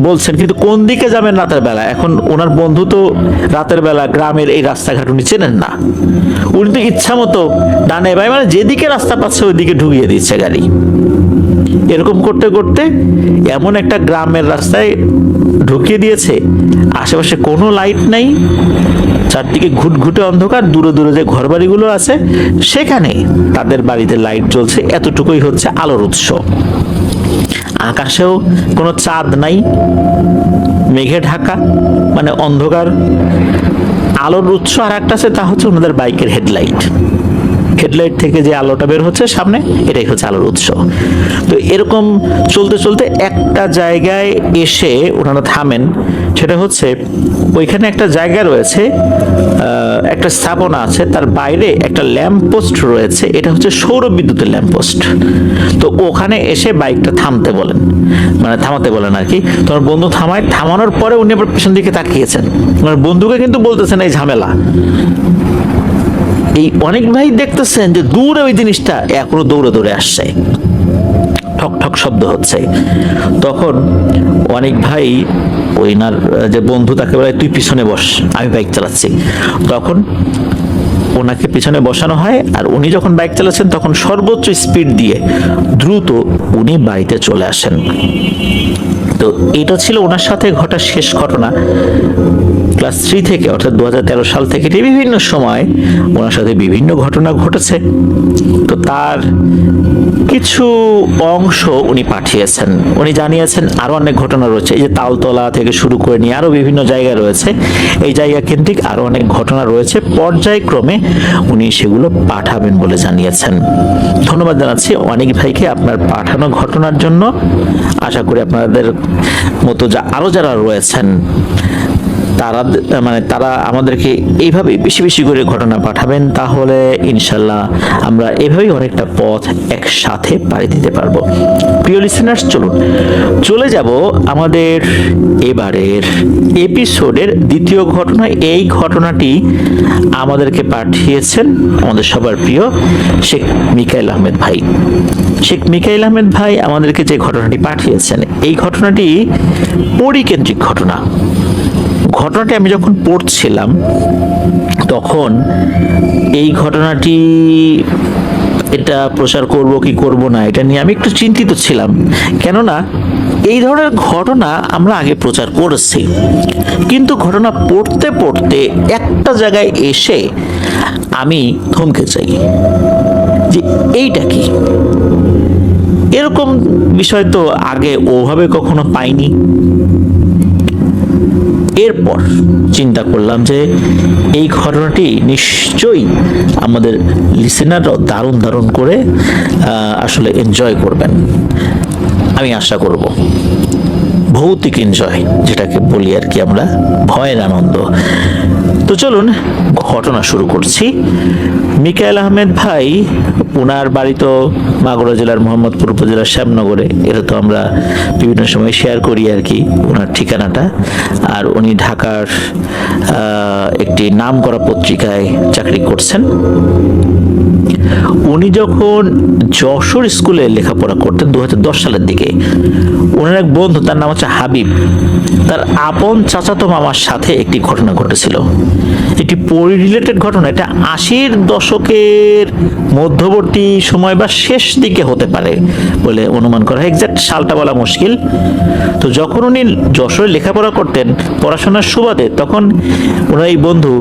বলছেন, কিন্তু কোন দিকে যাবেন রাতের বেলা? এখন ওনার বন্ধু তো রাতের বেলা গ্রামের এই রাস্তাঘাট উনি চেনেন না। উনি তো ইচ্ছা মতো ডানে বাই মানে যেদিকে রাস্তা পাচ্ছে ওই দিকে ঢুকিয়ে দিচ্ছে গাড়ি। এরকম করতে করতে এমন একটা গ্রামের রাস্তায় ঢুকিয়ে দিয়েছে, আশেপাশে কোনো লাইট নাই, চারদিকে ঘুটঘুটে অন্ধকার। দূরে দূরে যে ঘরবাড়িগুলো আছে সেখানে তাদের বাড়িতে লাইট জ্বলছে, এতটুকুই হচ্ছে আলোর উৎস। আকাশেও কোনো চাঁদ নাই, মেঘে ঢাকা, মানে অন্ধকার। আলোর উৎস আর একটা আছে, তা হচ্ছে ওনাদের বাইকের হেডলাইট। হেডলাইট থেকে যে আলোটা বের হচ্ছে সামনে, এটাই হচ্ছে আলোর উৎস। তো এরকম চলতে চলতে একটা জায়গায় এসে ওনারা থামেন। সেটা হচ্ছে ওইখানে একটা জায়গা রয়েছে, একটা স্থাপনা আছে, তার বাইরে একটা ল্যাম্প পোস্ট রয়েছে। এটা হচ্ছে সৌর বিদ্যুতের ল্যাম্প পোস্ট। তো ওখানে এসে বাইকটা থামতে বলেন, মানে থামাতে বলেন আর কি। তোমার বন্ধু থামায়, থামানোর পরে উনি আবার পেছন দিকে তাকিয়েছেন। ওনার বন্ধুকে কিন্তু বলতেছেন এই ঝামেলা। এই অনেক ভাই দেখতেছেন যে দূরে ওই জিনিসটা এখনো দৌড়ে দৌড়ে আসছে, ঠক ঠক শব্দ হচ্ছে। তখন অনেক ভাই ওইনার যে বন্ধু তাকে বলে, তুই পিছনে বস, আমি বাইক চালাচ্ছি। তখন ওনাকে পিছনে বসানো হয়, আর উনি যখন বাইক চালাচ্ছেন তখন সর্বোচ্চ স্পিড দিয়ে দ্রুত উনি বাড়িতে চলে আসেন। তো এটা ছিল ওনার সাথে ঘটা শেষ ঘটনা। ক্লাস 3 থেকে, অর্থাৎ 2013 সাল থেকে বিভিন্ন সময় ওনার সাথে বিভিন্ন ঘটনা ঘটেছে। তো তার কিছু অংশ উনি পাঠিয়েছেন। উনি জানিয়েছেন আরো অনেক ঘটনা রয়েছে, এই যে তালতলা থেকে শুরু করে নিয়ে আরো বিভিন্ন জায়গায় রয়েছে। এই জায়গা কেন্দ্রিক আরো অনেক ঘটনা রয়েছে, পর্যায়ক্রমে উনি সেগুলো পাঠাবেন বলে জানিয়েছেন। ধন্যবাদ জানাচ্ছি অনেক ভাইকে আপনার পাঠানো ঘটনার জন্য। আশা করি আপনাদের মতো আরো যারা রয়েছেন তারা আমাদেরকে এইভাবে বেশি বেশি করে ঘটনা পাঠাবেন, তাহলে ইনশাল্লাহ আমরা এভাবেই অনেকটা পথ একসাথে পাড়ি দিতে পারবো। প্রিয় লিসেনার্স, চলুন চলে যাব আমাদের এবারের এপিসোডের দ্বিতীয় ঘটনা। এই ঘটনাটি আমাদেরকে পাঠিয়েছেন আমাদের সবার প্রিয় শেখ মিকাইল আহমেদ ভাই। শেখ মিকাইল আহমেদ ভাই আমাদেরকে যে ঘটনাটি পাঠিয়েছেন, এই ঘটনাটি পরিকেন্দ্রিক ঘটনা। ঘটনাটি আমি যখন পড়ছিলাম তখন এই ঘটনাটি এটা প্রচার করব কি করব না, এটা নিয়ে আমি একটু চিন্তিত ছিলাম। কেননা এই ধরনের ঘটনা আমরা আগে প্রচার করেছি, কিন্তু ঘটনা পড়তে পড়তে একটা জায়গায় এসে আমি থমকে যাই যে এইটা কি। এরকম বিষয় তো আগে ওভাবে কখনো পাইনি। এরপর চিন্তা করলাম যে এই ঘটনাটি নিশ্চয়ই আমাদের লিসেনাররাও দারুণ দারুণ করে আসলে এনজয় করবেন, আমি আশা করব। ভৌতিক এনজয় যেটাকে বলি আর কি আমরা, ভয়ের আনন্দ। তো চলুন ঘটনা শুরু করছি। মিকাইল আহমেদ ভাই, ওনার বাড়ি তো মাগুরা জেলার মোহাম্মদপুর উপজেলার শ্যামনগরে। এটা তো আমরা বিভিন্ন সময় শেয়ার করি আর কি ওনার ঠিকানাটা। আর উনি ঢাকার একটি নামকরা পত্রিকায় চাকরি করছেন। উনি যখন যশোর স্কুলে লেখাপড়া করতেন 2010 সালের দিকে, ওনার এক বন্ধু, তার নাম হচ্ছে হাবিব, তার আপন চাচাতো মামার সাথে একটি ঘটনা ঘটেছিল। একটি পরি রিলেটেড ঘটনা, এটা 80-র দশকের মধ্যবর্তী সময় বা শেষ দিকে হতে পারে বলে অনুমান করা হয়, এক্সাক্ট সালটা বলা মুশকিল। তো যখন উনি যশোরে লেখাপড়া করতেন পড়াশোনার সুবাদে, তখন ওনার এই বন্ধু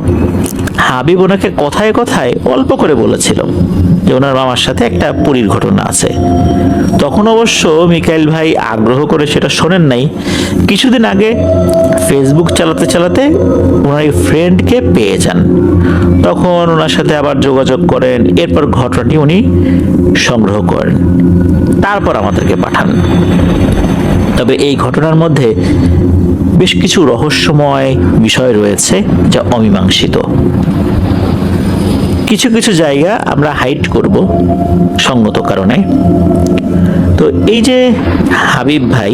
হাবিব ওনাকে কথায় কথায় অল্প করে বলেছিল যে ওনার মামার সাথে একটা পরীর ঘটনা আছে। তখন অবশ্য মিকাইল ভাই আগ্রহ করে সেটা শোনেন নাই। কিছুদিন আগে ফেসবুক চালাতে চালাতে ওনার এই ফ্রেন্ডকে পেয়ে যান, তখন ওনার সাথে আবার যোগাযোগ করেন, এরপর ঘটনাটি উনি সংগ্রহ করেন, তারপর আমাদেরকে পাঠান। তবে এই ঘটনার মধ্যে বেশ কিছু রহস্যময় বিষয় রয়েছে যা অমীমাংসিত। কিছু কিছু জায়গা আমরা হাইড করব সঙ্গত কারণে। তো এই যে হাবিব ভাই,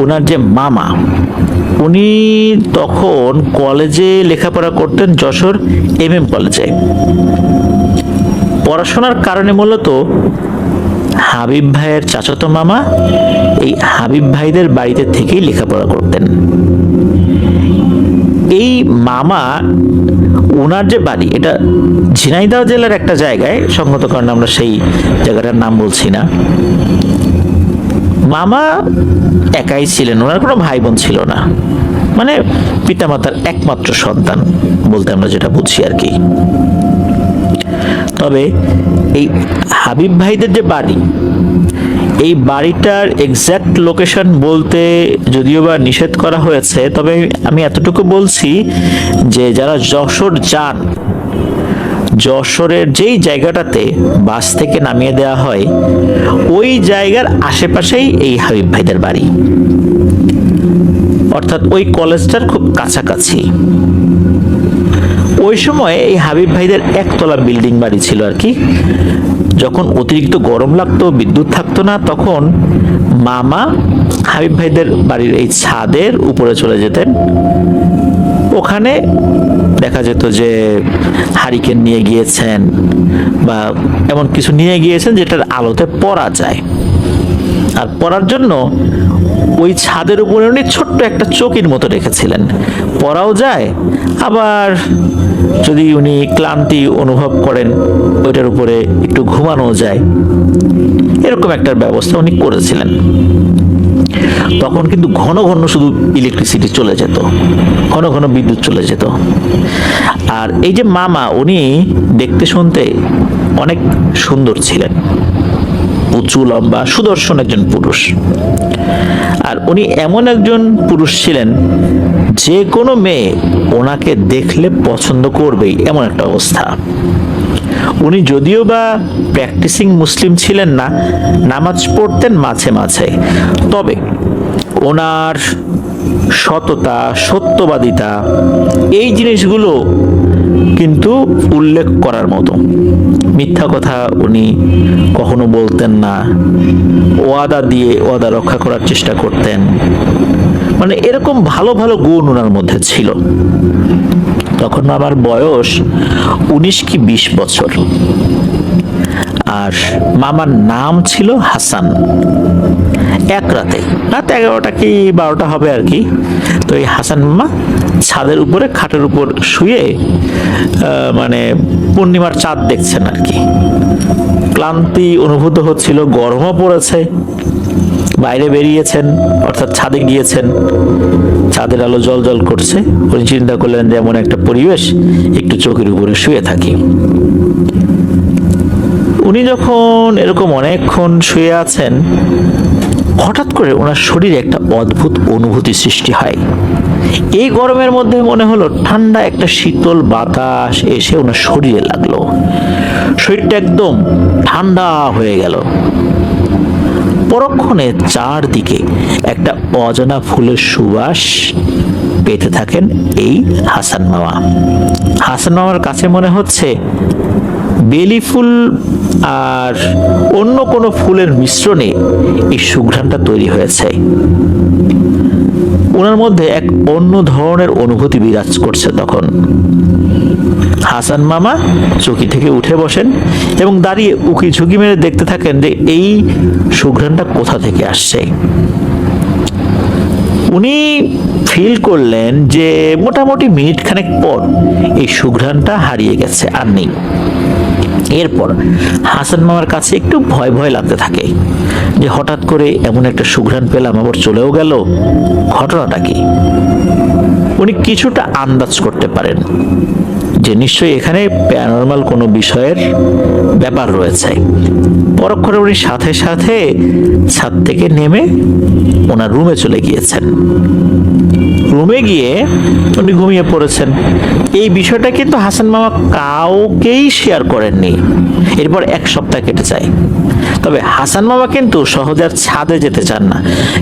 ওনার যে মামা, উনি তখন কলেজে লেখাপড়া করতেন, যশোর MM কলেজে। পড়াশোনার কারণে মূলত হাবিব ভাইয়ের চাচাতো মামা এই হাবিব ভাইদের বাড়িতে থেকেই লেখাপড়া করতেন। এই মামা, ওনার যে বাড়ি, এটা ঝিনাইদহ জেলার একটা জায়গায়, সঙ্গত কারণে আমরা সেই জায়গাটার নাম বলছি না। মামা একাই ছিলেন, ওনার কোনো ভাই বোন ছিল না, মানে পিতামাতার একমাত্র সন্তান বলতে আমরা যেটা বুঝি আর কি। তবে এই হাবিব ভাইদের যে বাড়ি, এই বাড়িটার এক্সাক্ট লোকেশন বলতে যদিও বা নিষেধ করা হয়েছে, তবে আমি এতটুকু বলছি যে যারা যশোর যান, যশোরের যেই জায়গাটাতে বাস থেকে নামিয়ে দেওয়া হয়, ওই জায়গার আশেপাশেই এই হাবিব ভাইদের বাড়ি, অর্থাৎ ওই কলেজটার খুব কাছাকাছি। ওই সময় এই হাবিব ভাইদের একতলা বিল্ডিং বাড়ি ছিল আর কি। যখন অতিরিক্ত গরম লাগতো, বিদ্যুৎ থাকতো না, তখন মামা হাবিব ভাইদের বাড়ির এই ছাদের উপরে চলে যেতেন। ওখানে দেখা যেত যে হারিকেন নিয়ে গিয়েছেন বা এমন কিছু নিয়ে গিয়েছেন যেটার আলোতে পড়া যায়। আর পড়ার জন্য ওই ছাদের উপরে উনি ছোট্ট একটা চৌকির মতো রেখেছিলেন, পড়াও যায়, আবার যদি উনি ক্লান্তি অনুভব করেন ওইটার উপরে একটু ঘুমানো যায়, এরকম একটা ব্যবস্থা উনি করেছিলেন। তখন কিন্তু ঘন ঘন শুধু ইলেকট্রিসিটি চলে যেত, ঘন ঘন বিদ্যুৎ চলে যেত। আর এই যে মামা, উনি দেখতে শুনতে অনেক সুন্দর ছিলেন, উঁচু লম্বা সুদর্শন একজন পুরুষ। আর উনি এমন একজন পুরুষ ছিলেন যে কোনো মেয়ে ওনাকে দেখলে পছন্দ করবেই, এমন একটা অবস্থা। উনি যদিও বা প্র্যাকটিসিং মুসলিম ছিলেন না, নামাজ পড়তেন মাঝে মাঝে, তবে ওনার সততা, সত্যবাদিতা, এই জিনিসগুলো কিন্তু উল্লেখ করার মতো। মিথ্যা কথা উনি কখনো বলতেন না, ওয়াদা দিয়ে ওয়াদা রক্ষা করার চেষ্টা করতেন, মানে এরকম ভালো ভালো গুণ ওনার মধ্যে ছিল। তখন আমার বয়স 19 কি 20 বছর। আর মামার নাম ছিল হাসান। এক রাতে, রাত 11টা কি 12টা হবে আর কি, তো এই হাসান মামা ছাদের উপরে খাটের উপর শুয়ে মানে পূর্ণিমার চাঁদ দেখছেন আর কি। ক্লান্তি অনুভূত হচ্ছিল, গরমও পড়েছে, বাইরে বেরিয়েছেন, অর্থাৎ ছাদে গিয়েছেন, ছাদের আলো জল জল করছে। উনি চিন্তা করলেন যে এমন একটা পরিবেশ, একটু চোখের উপরে শুয়ে থাকি। উনি যখন এরকম অনেকক্ষণ শুয়ে আছেন, হঠাৎ করে ওনার শরীরে একটা অদ্ভুত অনুভূতি সৃষ্টি হয়। এই গরমের মধ্যে মনে হলো ঠান্ডা একটা শীতল বাতাস এসে ওনার শরীরে লাগলো, শরীরটা একদম ঠান্ডা হয়ে গেল। পরক্ষণে চারদিকে একটা অজানা ফুলের সুবাস পেতে থাকেন এই হাসান মামা। হাসান মামার কাছে মনে হচ্ছে বেলি ফুল আর অন্য কোনো ফুলের মিশ্রণে এই সুঘ্রাণটা তৈরি হয়েছে। ওনার মধ্যে এক অন্য ধরনের অনুভূতি বিরাজ করছে তখন। হাসান মামা চৌকি থেকে উঠে বসেন এবং দাঁড়িয়ে উকি ঝুঁকি মেরে দেখতে থাকেন যে এই সুঘ্রাণটা কোথা থেকে আসছে। উনি ফিল করলেন যে মোটামুটি মিনিট খানেক পর এই সুঘ্রাণটা হারিয়ে গেছে, আর নেই। এরপর হাসান মামার কাছে একটু ভয় ভয় লাগতে থাকে যে হঠাৎ করে এমন একটা সুঘ্রাণ পেলাম, আবার চলেও গেল, ঘটনাটা কি? উনি কিছুটা আন্দাজ করতে পারেন যে নিশ্চয়ই এখানে প্যারানরমাল কোনো বিষয়ের ব্যাপার রয়েছে। পরক্ষণে উনি সাথে সাথে ছাদ থেকে নেমে ওনার রুমে চলে গিয়েছেন। রুমে গিয়ে উনি ঘুমিয়ে পড়েছেন। এই বিষয়টা কিন্তু হাসান মামা কাউকেই শেয়ার করেননি। এরপর 1 সপ্তাহ কেটে যায়। তবে হাসান মামা কিন্তু সহজে আর ছাদে যেতে চান না,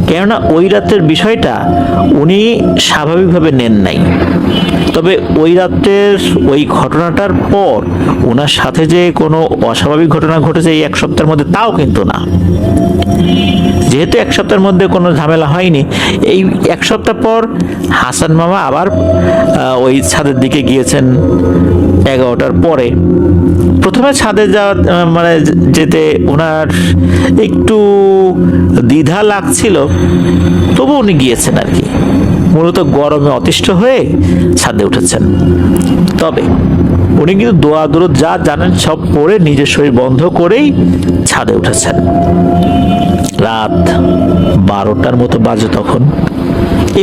কেননা ওই রাতের বিষয়টা উনি স্বাভাবিকভাবে নেন নাই। তবে ওই রাতের ওই ঘটনাটার পর ওনার সাথে যে কোনো অস্বাভাবিক ঘটনা ঘটেছে এই 1 সপ্তাহের মধ্যে, তাও কিন্তু না। যেহেতু 1 সপ্তাহের মধ্যে কোনো ঝামেলা হয়নি, এই 1 সপ্তাহ পর হাসান মামা আবার ওই ছাদের দিকে গিয়েছেন 11টার পরে। প্রথমে ছাদে যাওয়া মানে যেতে ওনার একটু দ্বিধা লাগছিল, তবু উনি গিয়েছেন আর কি। মূলত গরমে অতিষ্ঠ হয়ে ছাদে উঠেছেন। তবে উনি কিন্তু দোয়া দরুদ যা জানেন সব পড়ে নিজের শরীর বন্ধ করেই ছাদে উঠেছেন। রাত 12টার মতো বাজে তখন।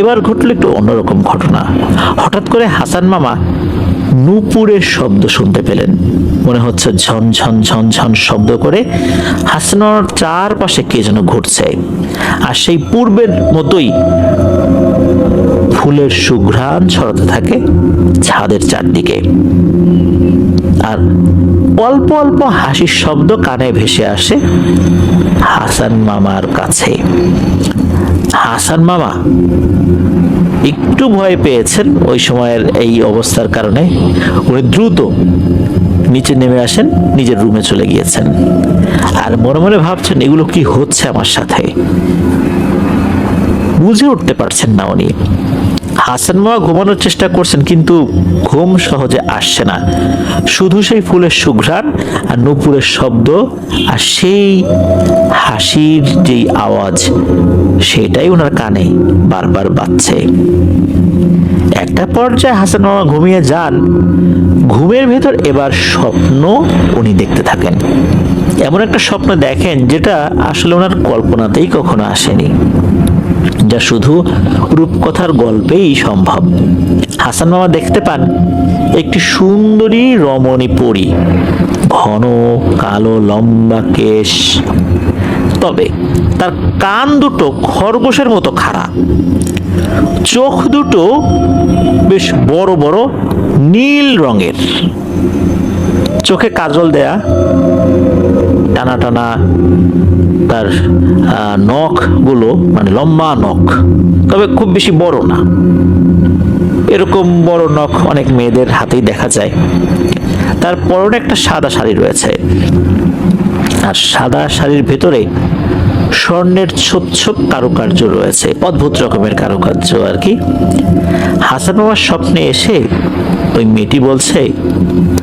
এবার ঘটল একটু অন্যরকম ঘটনা। হঠাৎ করে হাসান মামা নূপুরের শব্দ শুনতে পেলেন। মনে হচ্ছে ঝন ঝন ঝন ঝন শব্দ করে হাসান মামার চারপাশে কে যেন ঘুরছে। আর সেই পূর্বের মতোই ফুলের সুঘ্রাণ ছড়াতে থাকে ছাদের চারদিকে। আর অল্প অল্প হাসির শব্দ কানে ভেসে আসে হাসান মামার কাছে। হাসান মামা একটু ভয় পেয়েছেন ওই সময়ের এই অবস্থার কারণে। উনি দ্রুত নিচে নেমে আসেন, নিজের রুমে চলে গিয়েছেন। আর মনে মনে ভাবছেন এগুলো কি হচ্ছে আমার সাথে, বুঝে উঠতে পারছেন না উনি। হাসান মামা ঘুমানোর চেষ্টা করছেন, কিন্তু ঘুম সহজে আসছে না। শুধু সেই ফুলের সুঘ্রাণ আর নূপুরের শব্দ আর সেই হাসির যেই আওয়াজ, সেটাই ওনার কানে বারবার বাজছে। একটা পর্যায়ে হাসান মামা ঘুমিয়ে যান। ঘুমের ভেতর এবার স্বপ্ন উনি দেখতে থাকেন। এমন একটা স্বপ্ন দেখেন যেটা আসলে ওনার কল্পনাতেই কখনো আসেনি, যা শুধু রূপকথার গল্পেই সম্ভব। হাসান মামা দেখতে পান একটি সুন্দরী রমণী পরী, ঘন কালো লম্বা কেশ, তবে তার কান দুটো খরগোশের মতো খাড়া, চোখ দুটো বেশ বড় বড় নীল রঙের, চোখে কাজল দেয়া, টানা টানা তার নখ গুলো, মানে লম্বা নখ, তবে খুব বেশি বড় না। এরকম বড় নখ অনেক মেয়েদের হাতেই দেখা যায়। তার পরনে একটা সাদা শাড়ি রয়েছে, আর সাদা শাড়ির ভেতরে স্বর্ণের ছোপ ছোপ কারুকার্য রয়েছে, অদ্ভুত রকমের কারুকার্য আর কি। হাসান মামার স্বপ্নে এসে ওই মেয়েটি বলছে,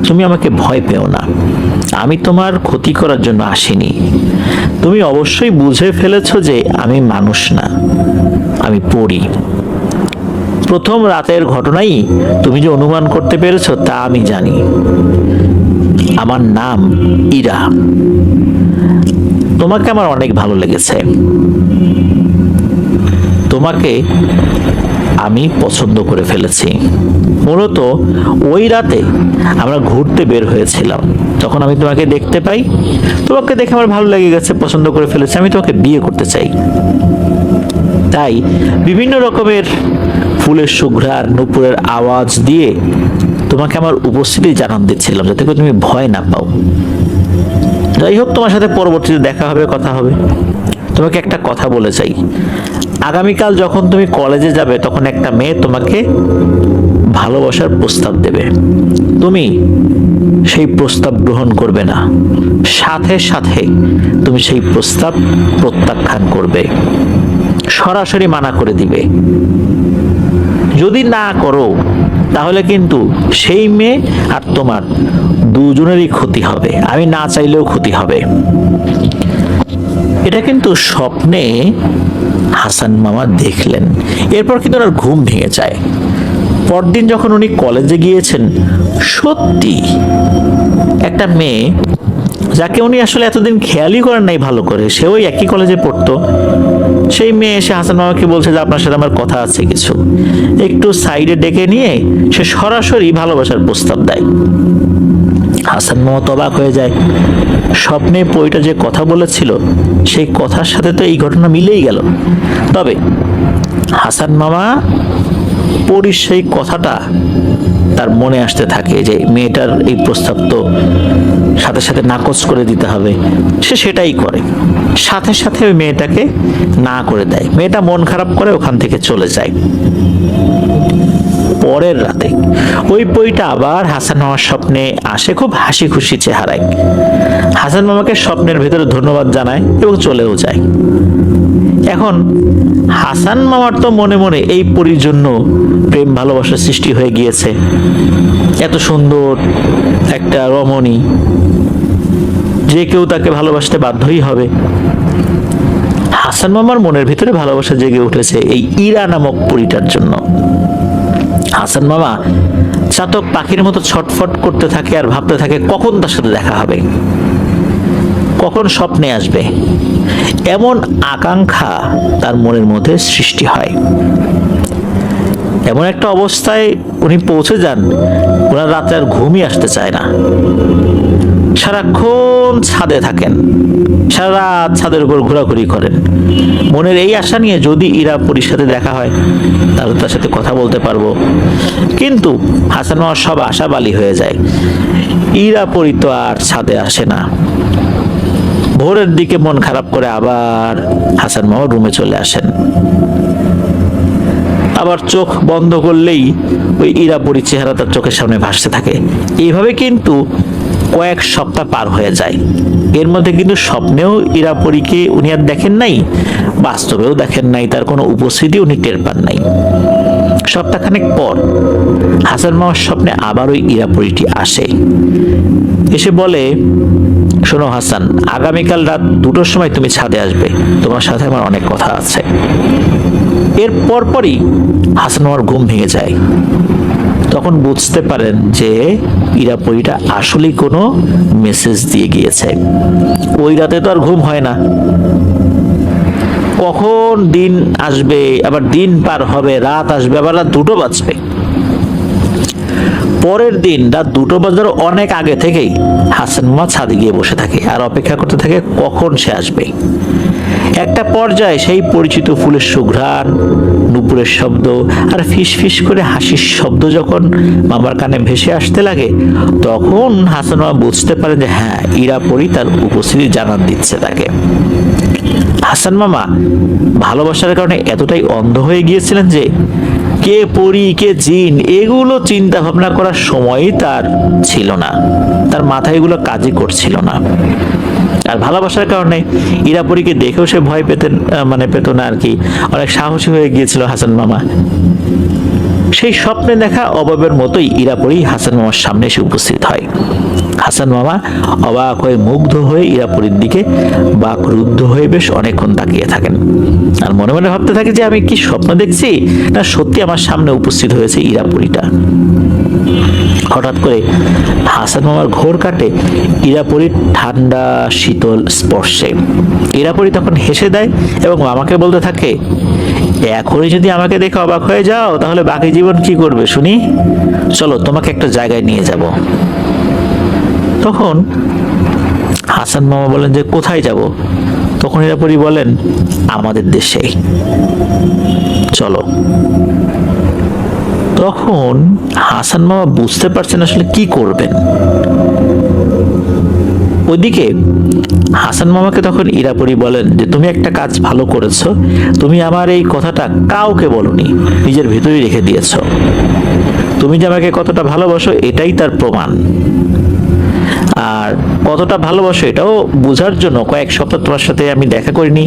তুমি আমাকে ভয় পেও না, আমি তোমার ক্ষতি করার জন্য আসিনি। তুমি অবশ্যই বুঝে ফেলেছো যে আমি মানুষ না, আমি পড়ি। প্রথম রাতের ঘটনাই তুমি যে অনুমান করতে পেরেছো তা আমি জানি। আমার নাম ইরা। তোমাকে আমার অনেক ভালো লেগেছে। তোমাকে আমি পছন্দ করে ফেলেছি। মূলত ওই রাতে আমরা ঘুরতে বের হয়েছিলাম, তখন আমি তোমাকে দেখতে পাই। তোমাকে দেখে আমার ভালো লেগে গেছে, পছন্দ করে ফেলেছি, আমি তোমাকে বিয়ে করতে চাই। তাই বিভিন্ন রকমের ফুলের সুঘ্রাণ, নূপুরের আওয়াজ দিয়ে তোমাকে আমার উপস্থিতি জানান দিচ্ছিলাম, যাতে করে তুমি ভয় না পাও। যাই হোক, তোমার সাথে পরবর্তীতে দেখা হবে, কথা হবে। তোমাকে একটা কথা বলে চাই, আগামীকাল যখন তুমি কলেজে যাবে তখন একটা মেয়ে তোমাকে ভালোবাসার প্রস্তাব দেবে। তুমি সেই প্রস্তাব গ্রহণ করবে না, সাথে সাথে তুমি সেই প্রস্তাব প্রত্যাখ্যান করবে, সরাসরি মানা করে দিবে। যদি না করো তাহলে কিন্তু সেই মেয়ে আর তোমার দুজনেরই ক্ষতি হবে, আমি না চাইলেও ক্ষতি হবে। এটা কিন্তু স্বপ্নে হাসান মামা দেখলেন। এরপর কিন্তু ওনার ঘুম ভেঙে যায়। পরদিন যখন উনি কলেজে গিয়েছেন, সত্যি একটা মেয়ে যাকে উনি আসলে এতদিন খেয়ালই করেন নাই ভালো করে, সে ওই একই কলেজে পড়তো, সেই মেয়ে এসে হাসান মামাকে বলছে যে আপনার সাথে আমার কথা আছে কিছু। একটু সাইডে ডেকে নিয়ে সে সরাসরি ভালোবাসার প্রস্তাব দেয়। হাসান মামা তো অবাক হয়ে যায়। স্বপ্নে পরীটা যে কথা বলেছিল সেই কথার সাথে তো এই ঘটনা মিলেই গেল। তবে হাসান মামা পরীর সেই কথাটা তার মনে আসতে থাকে যে মেয়েটার এই প্রস্তাব তো সাথে সাথে নাকচ করে দিতে হবে। সে সেটাই করে, সাথে সাথে ওই মেয়েটাকে না করে দেয়। মেয়েটা মন খারাপ করে ওখান থেকে চলে যায়। পরের রাতে ওই পরীটা আবার হাসান মামার স্বপ্নে আসে, খুব হাসি খুশি চেহারায়। হাসান মামাকে স্বপ্নের ভেতরে ধন্যবাদ জানায় এবং চলেও যায়। এখন হাসান মামার তো মনে মনে এই পরীর জন্য প্রেম ভালোবাসার সৃষ্টি হয়ে গিয়েছে। এত সুন্দর একটা রমণী, যে কেউ তাকে ভালোবাসতে বাধ্যই হবে। হাসান মামার মনের ভিতরে ভালোবাসা জেগে উঠেছে এই ইরা নামক পরীটার জন্য। হাসান মামা চাতক পাখির মতো ছটফট করতে থাকে আর ভাবতে থাকে কখন তার সাথে দেখা হবে, কখন স্বপ্নে আসবে। এমন আকাঙ্ক্ষা তার মনের মধ্যে সৃষ্টি হয়। এমন একটা অবস্থায় উনি পৌঁছে যান, ওনার রাতে আর ঘুমই আসতে চায় না। সারাক্ষণ ছাদে থাকেন, সারা রাত ছাদের উপর ঘোরাঘুরি করেন, মনের এই আশা নিয়ে যদি ইরা পরীর সাথে দেখা হয় তাহলে তার সাথে কথা বলতে পারবো। কিন্তু হাসান মামার সব আশা বালি হয়ে যায়। ইরা পরী তো আর ছাদে আসে না। ভোরের দিকে মন খারাপ করে আবার হাসান মামা রুমে চলে আসেন। আবার চোখ বন্ধ করলেই ওই ইরাপরি চেহারা তার চোখের সামনে ভাসতে থাকে। এইভাবে কিন্তু কয়েক সপ্তাহ পার হয়ে যায়। এর মধ্যে কিন্তু স্বপ্নেও ইরাপরিকে উনি আর দেখেন নাই, বাস্তবেও দেখেন নাই, তার কোনো উপস্থিতি উনি টের পান নাই। সপ্তাহখানেক পর হাসান মামার স্বপ্নে আবার ওই ইরাপরিটি আসে, এসে বলে, শোনো হাসান, আগামীকাল রাত 2টোর সময় তুমি ছাদে আসবে, তোমার সাথে আমার অনেক কথা আছে। এর পরপরই হাসান মামার ঘুম ভেঙে যায়। তখন বুঝতে পারেন যে ইরাপরিটা আসলেই কোনো মেসেজ দিয়ে গিয়েছে। ওই রাতে তো আর ঘুম হয় না, কখন দিন আসবে, আবার দিন পার হবে, রাত আসবে, আবার রাত 2টো বাজবে। পরের দিন রাত 2টো বাজার অনেক আগে থেকেই হাসান মামা ছাদে গিয়ে বসে থাকে আর অপেক্ষা করতে থাকে কখন সে আসবে। একটা পর্যায়ে সেই পরিচিত ফুলের সুঘ্রাণ, নুপুরের শব্দ আর ফিস ফিস করে হাসির শব্দ যখন মামার কানে ভেসে আসতে লাগে, তখন হাসান মামা বুঝতে পারেন যে হ্যাঁ, ইরাপরি তার উপস্থিতি জানান দিচ্ছে তাকে। হাসান মামা ভালোবাসার কারণে এতটাই অন্ধ হয়ে গিয়েছিলেন যে কে পরী কে জিন এগুলো চিন্তা ভাবনা করার সময়ই তার ছিল না, তার মাথায় এগুলো কাজই করছিল না। আর ভালোবাসার কারণে ইরাপরিকে দেখেও সে ভয় পেত না আর কি, অনেক সাহসী হয়ে গিয়েছিল হাসান মামা। সেই স্বপ্নে দেখা অভাবের মতোই ইরাপরি হাসান মামার সামনে এসে উপস্থিত হয়। হাসান মামা অবাক হয়ে মুগ্ধ হয়ে ইরাপরির দিকে বাকরুদ্ধ হয়ে বেশ অনেকক্ষণ তাকিয়ে থাকেন আর মনে মনে ভাবতে থাকে যে আমি কি স্বপ্ন দেখছি না সত্যি আমার সামনে উপস্থিত হয়েছে ইরাপরিটা। হঠাৎ করে হাসান মামার ঘোর কাটে ইরাপরির ঠান্ডা শীতল স্পর্শে। ইরাপরি তখন হেসে দেয় এবং মামাকে বলতে থাকে, এখনই যদি আমাকে দেখে অবাক হয়ে যাও তাহলে বাকি জীবন কি করবে শুনি, চলো তোমাকে একটা জায়গায় নিয়ে যাব। তখন হাসান মামা বলেন যে কোথায় যাব? তখন ইরাপরি বলেন, আমাদের দেশে চলো। তখন হাসান মামা বুঝতে পারছেন আসলে কি করবেন। ওইদিকে হাসান মামাকে তখন ইরাপরি বলেন যে তুমি একটা কাজ ভালো করেছো, তুমি আমার এই কথাটা কাউকে বলনি, নিজের ভিতরেই রেখে দিয়েছো। তুমি যে আমাকে কতটা ভালোবাসো এটাই তার প্রমাণ। আর কতটা ভালোবাসো এটাও বোঝার জন্য কয়েক সপ্তাহ তোমার সাথে আমি দেখা করিনি,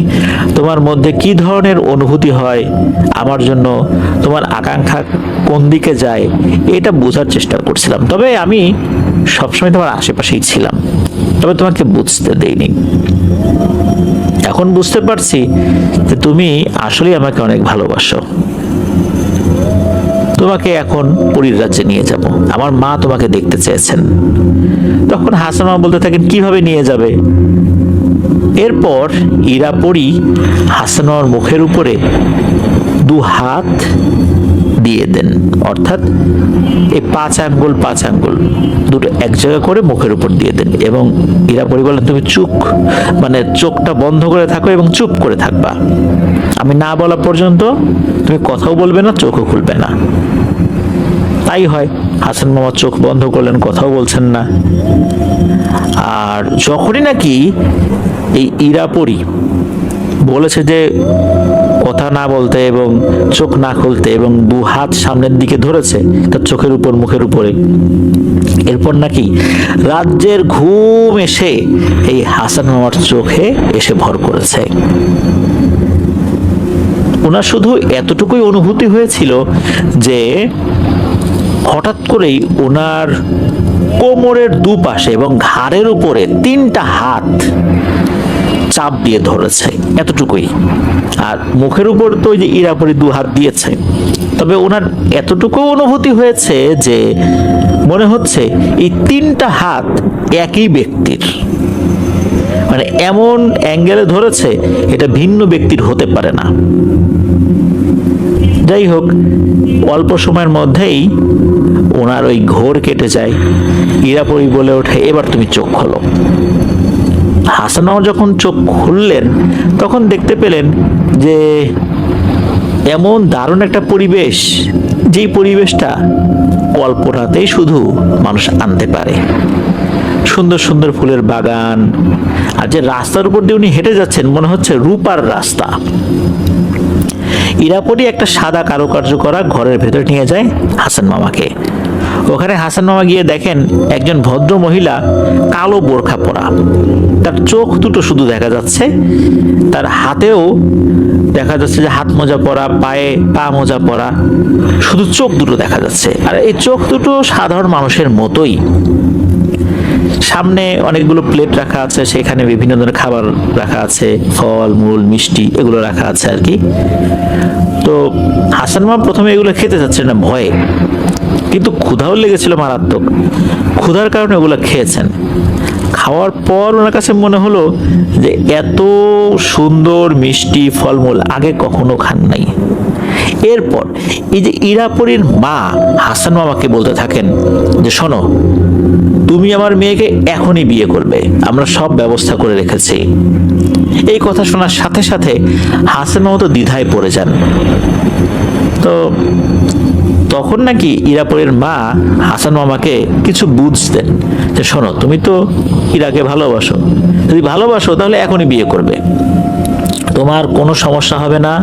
তোমার মধ্যে কি ধরনের অনুভূতি হয় আমার জন্য, তোমার আকাঙ্ক্ষা কোন দিকে যায়, এটা বোঝার চেষ্টা করছিলাম। তবে আমি সবসময় তোমার আশেপাশেই ছিলাম, তবে তোমাকে বুঝতে দেইনি। এখন বুঝতে পারছি যে তুমি আসলেই আমাকে অনেক ভালোবাসো। তোমাকে এখন পরীর রাজ্যে নিয়ে যাব, আমার মা তোমাকে দেখতে চেয়েছেন। তখন হাসান মামা বলতে থাকেন, কিভাবে নিয়ে যাবে? এরপর ইরা পরী হাসান মামার মুখের উপরে 2 হাত দিয়ে দেন, অর্থাৎ এই 5 আঙ্গুল দুটো এক জায়গা করে মুখের উপর দিয়ে দেন, এবং ইরা পরী বলেন, তুমি চোখটা বন্ধ করে থাকো এবং চুপ করে থাকবা, আমি না বলা পর্যন্ত তুমি কথাও বলবে না, চোখও খুলবে না। তাই হয়, হাসান মামা চোখ বন্ধ করলেন, কথাও বলছেন না। আর যখনই নাকি এই ইরা পরী বলেছে যে কথা না বলতে এবং চোখ না খুলতে, এবং 2 হাত সামনের দিকে ধরেছে তার চোখের উপর, মুখের উপরে, এরপর নাকি রাজ্যের ঘুম এসে এই হাসান মামার চোখে এসে ভর করেছে। ওনার শুধু এতটুকুই অনুভূতি হয়েছিল যে হঠাৎ করেই ওনার কোমরের দুপাশে এবং ঘাড়ের উপরে 3টা হাত চাপ দিয়ে ধরেছে, এতটুকুই। আর মুখের উপর তো ওই যে ইরা পরী 2 হাত দিয়েছে, তবে ওনার এতটুকু অনুভূতি হয়েছে যে মনে হচ্ছে এই 3টা হাত একই ব্যক্তির, মানে এমন অ্যাঙ্গেলে ধরেছে এটা ভিন্ন ব্যক্তির হতে পারে না। যাই হোক, অল্প সময়ের মধ্যেই ওনার ওই ঘোর কেটে যায়। ইরা পরী বলে ওঠে, এবার তুমি চোখ খোলো। হাসান মামা যখন চোখ খুললেন তখন দেখতে পেলেন যে এমন দারুণ একটা পরিবেশ, যেই পরিবেশটা কল্পনাতেই শুধু মানুষ আনতে পারে। সুন্দর সুন্দর ফুলের বাগান, আর যে রাস্তার উপর দিয়ে উনি হেঁটে যাচ্ছেন মনে হচ্ছে রূপার রাস্তা। ইরা পরী একটা সাদা কারুকার্য করা ঘরের ভেতর নিয়ে যায় হাসান মামাকে। ওখানে হাসান মামা গিয়ে দেখেন একজন ভদ্র মহিলা কালো বোরখা পরা, তার চোখ দুটো শুধু দেখা যাচ্ছে, তার হাতেও দেখা যাচ্ছে যে হাত মোজা পরা, পায়ে পা মোজা পরা, শুধু চোখ দুটো দেখা যাচ্ছে। আর এই চোখ দুটো সাধারণ মানুষের মতোই। সামনে অনেকগুলো প্লেট রাখা আছে, সেখানে বিভিন্ন ধরনের খাবার রাখা আছে, ফল মূল মিষ্টি এগুলো রাখা আছে আর কি। তো হাসান মামা প্রথমে এগুলো খেতে যাচ্ছেন না ভয়ে, কিন্তু ক্ষুধাও লেগেছিল মারাত্মক। ক্ষুধার কারণে ওগুলো খেয়েছেন। খাওয়ার পর ওনার কাছে মনে হলো যে এত সুন্দর মিষ্টি ফলমূল আগে কখনো খান নাই। এরপর এই যে ইরা পরীর মা হাসান মামাকে বলতে থাকেন যে, শোনো, তুমি আমার মেয়েকে এখনই বিয়ে করবে, আমরা সব ব্যবস্থা করে রেখেছি। এই কথা শোনার সাথে সাথে হাসান মামা তো দ্বিধায় পড়ে যান। তো তখন নাকি ইরা পরীর মা হাসান মামাকে কিছু বুঝতেন যে, শোনো, তুমি তো ইরাকে ভালোবাসো, যদি ভালোবাসো তাহলে এখনই বিয়ে করবে, তোমার কোনো সমস্যা হবে না,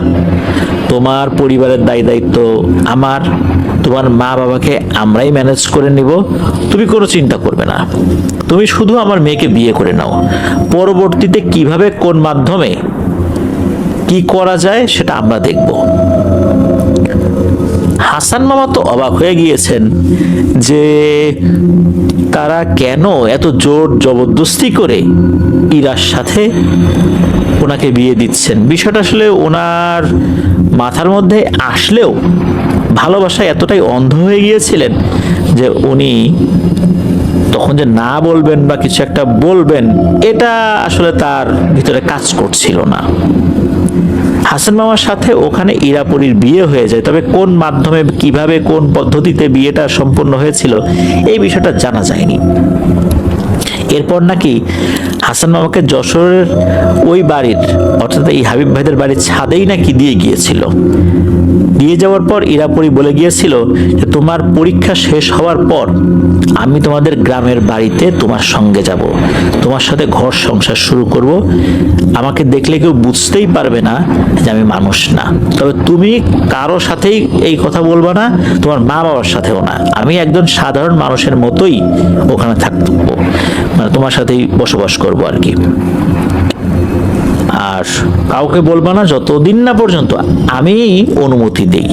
তোমার পরিবারের দায় দায়িত্ব আমার, তোমার মা বাবাকে আমরাই ম্যানেজ করে নিব, তুমি কোনো চিন্তা করবে না, তুমি শুধু আমার মেয়েকে বিয়ে করে নাও, পরবর্তীতে কিভাবে কোন মাধ্যমে কি করা যায় সেটা আমরা দেখব। হাসান মামা তো অবাক হয়ে গিয়েছেন যে তারা কেন এত জোর জবরদস্তি করে ইরার সাথে ওনাকে বিয়ে দিচ্ছেন। বিষয়টা আসলে ওনার মাথার মধ্যে আসলেও ভালোবাসায় এতটাই অন্ধ হয়ে গিয়েছিলেন যে উনি তখন যে না বলবেন বা কিছু একটা বলবেন এটা আসলে তার ভিতরে কাজ করছিল না। হাসান মামার সাথে ওখানে ইরা পরীর বিয়ে হয়ে যায়, তবে কোন মাধ্যমে, কিভাবে, কোন পদ্ধতিতে বিয়েটা সম্পন্ন হয়েছিল এই বিষয়টা জানা যায়নি। এরপর নাকি হাসান মামাকে যশোরের ওই বাড়ির, অর্থাৎ এই হাবিব ভাইদের বাড়ির ছাদেই নাকি দিয়ে গিয়েছিল। দিয়ে যাওয়ার পর ইরা পরী বলে গিয়েছিল যে তোমার পরীক্ষা শেষ হওয়ার পর আমি তোমাদের গ্রামের বাড়িতে তোমার সঙ্গে যাব, তোমার সাথে ঘর সংসার শুরু করব, আমাকে দেখলে কেউ বুঝতেই পারবে না যে আমি মানুষ না, তবে তুমি কারো সাথেই এই কথা বলবা না, তোমার মা বাবার সাথেও না, আমি একজন সাধারণ মানুষের মতোই ওখানে থাকবো, মানে তোমার সাথেই বসবাস করব আর কি, আর কাউকে বলবা না যতদিন না পর্যন্ত আমি অনুমতি দেই।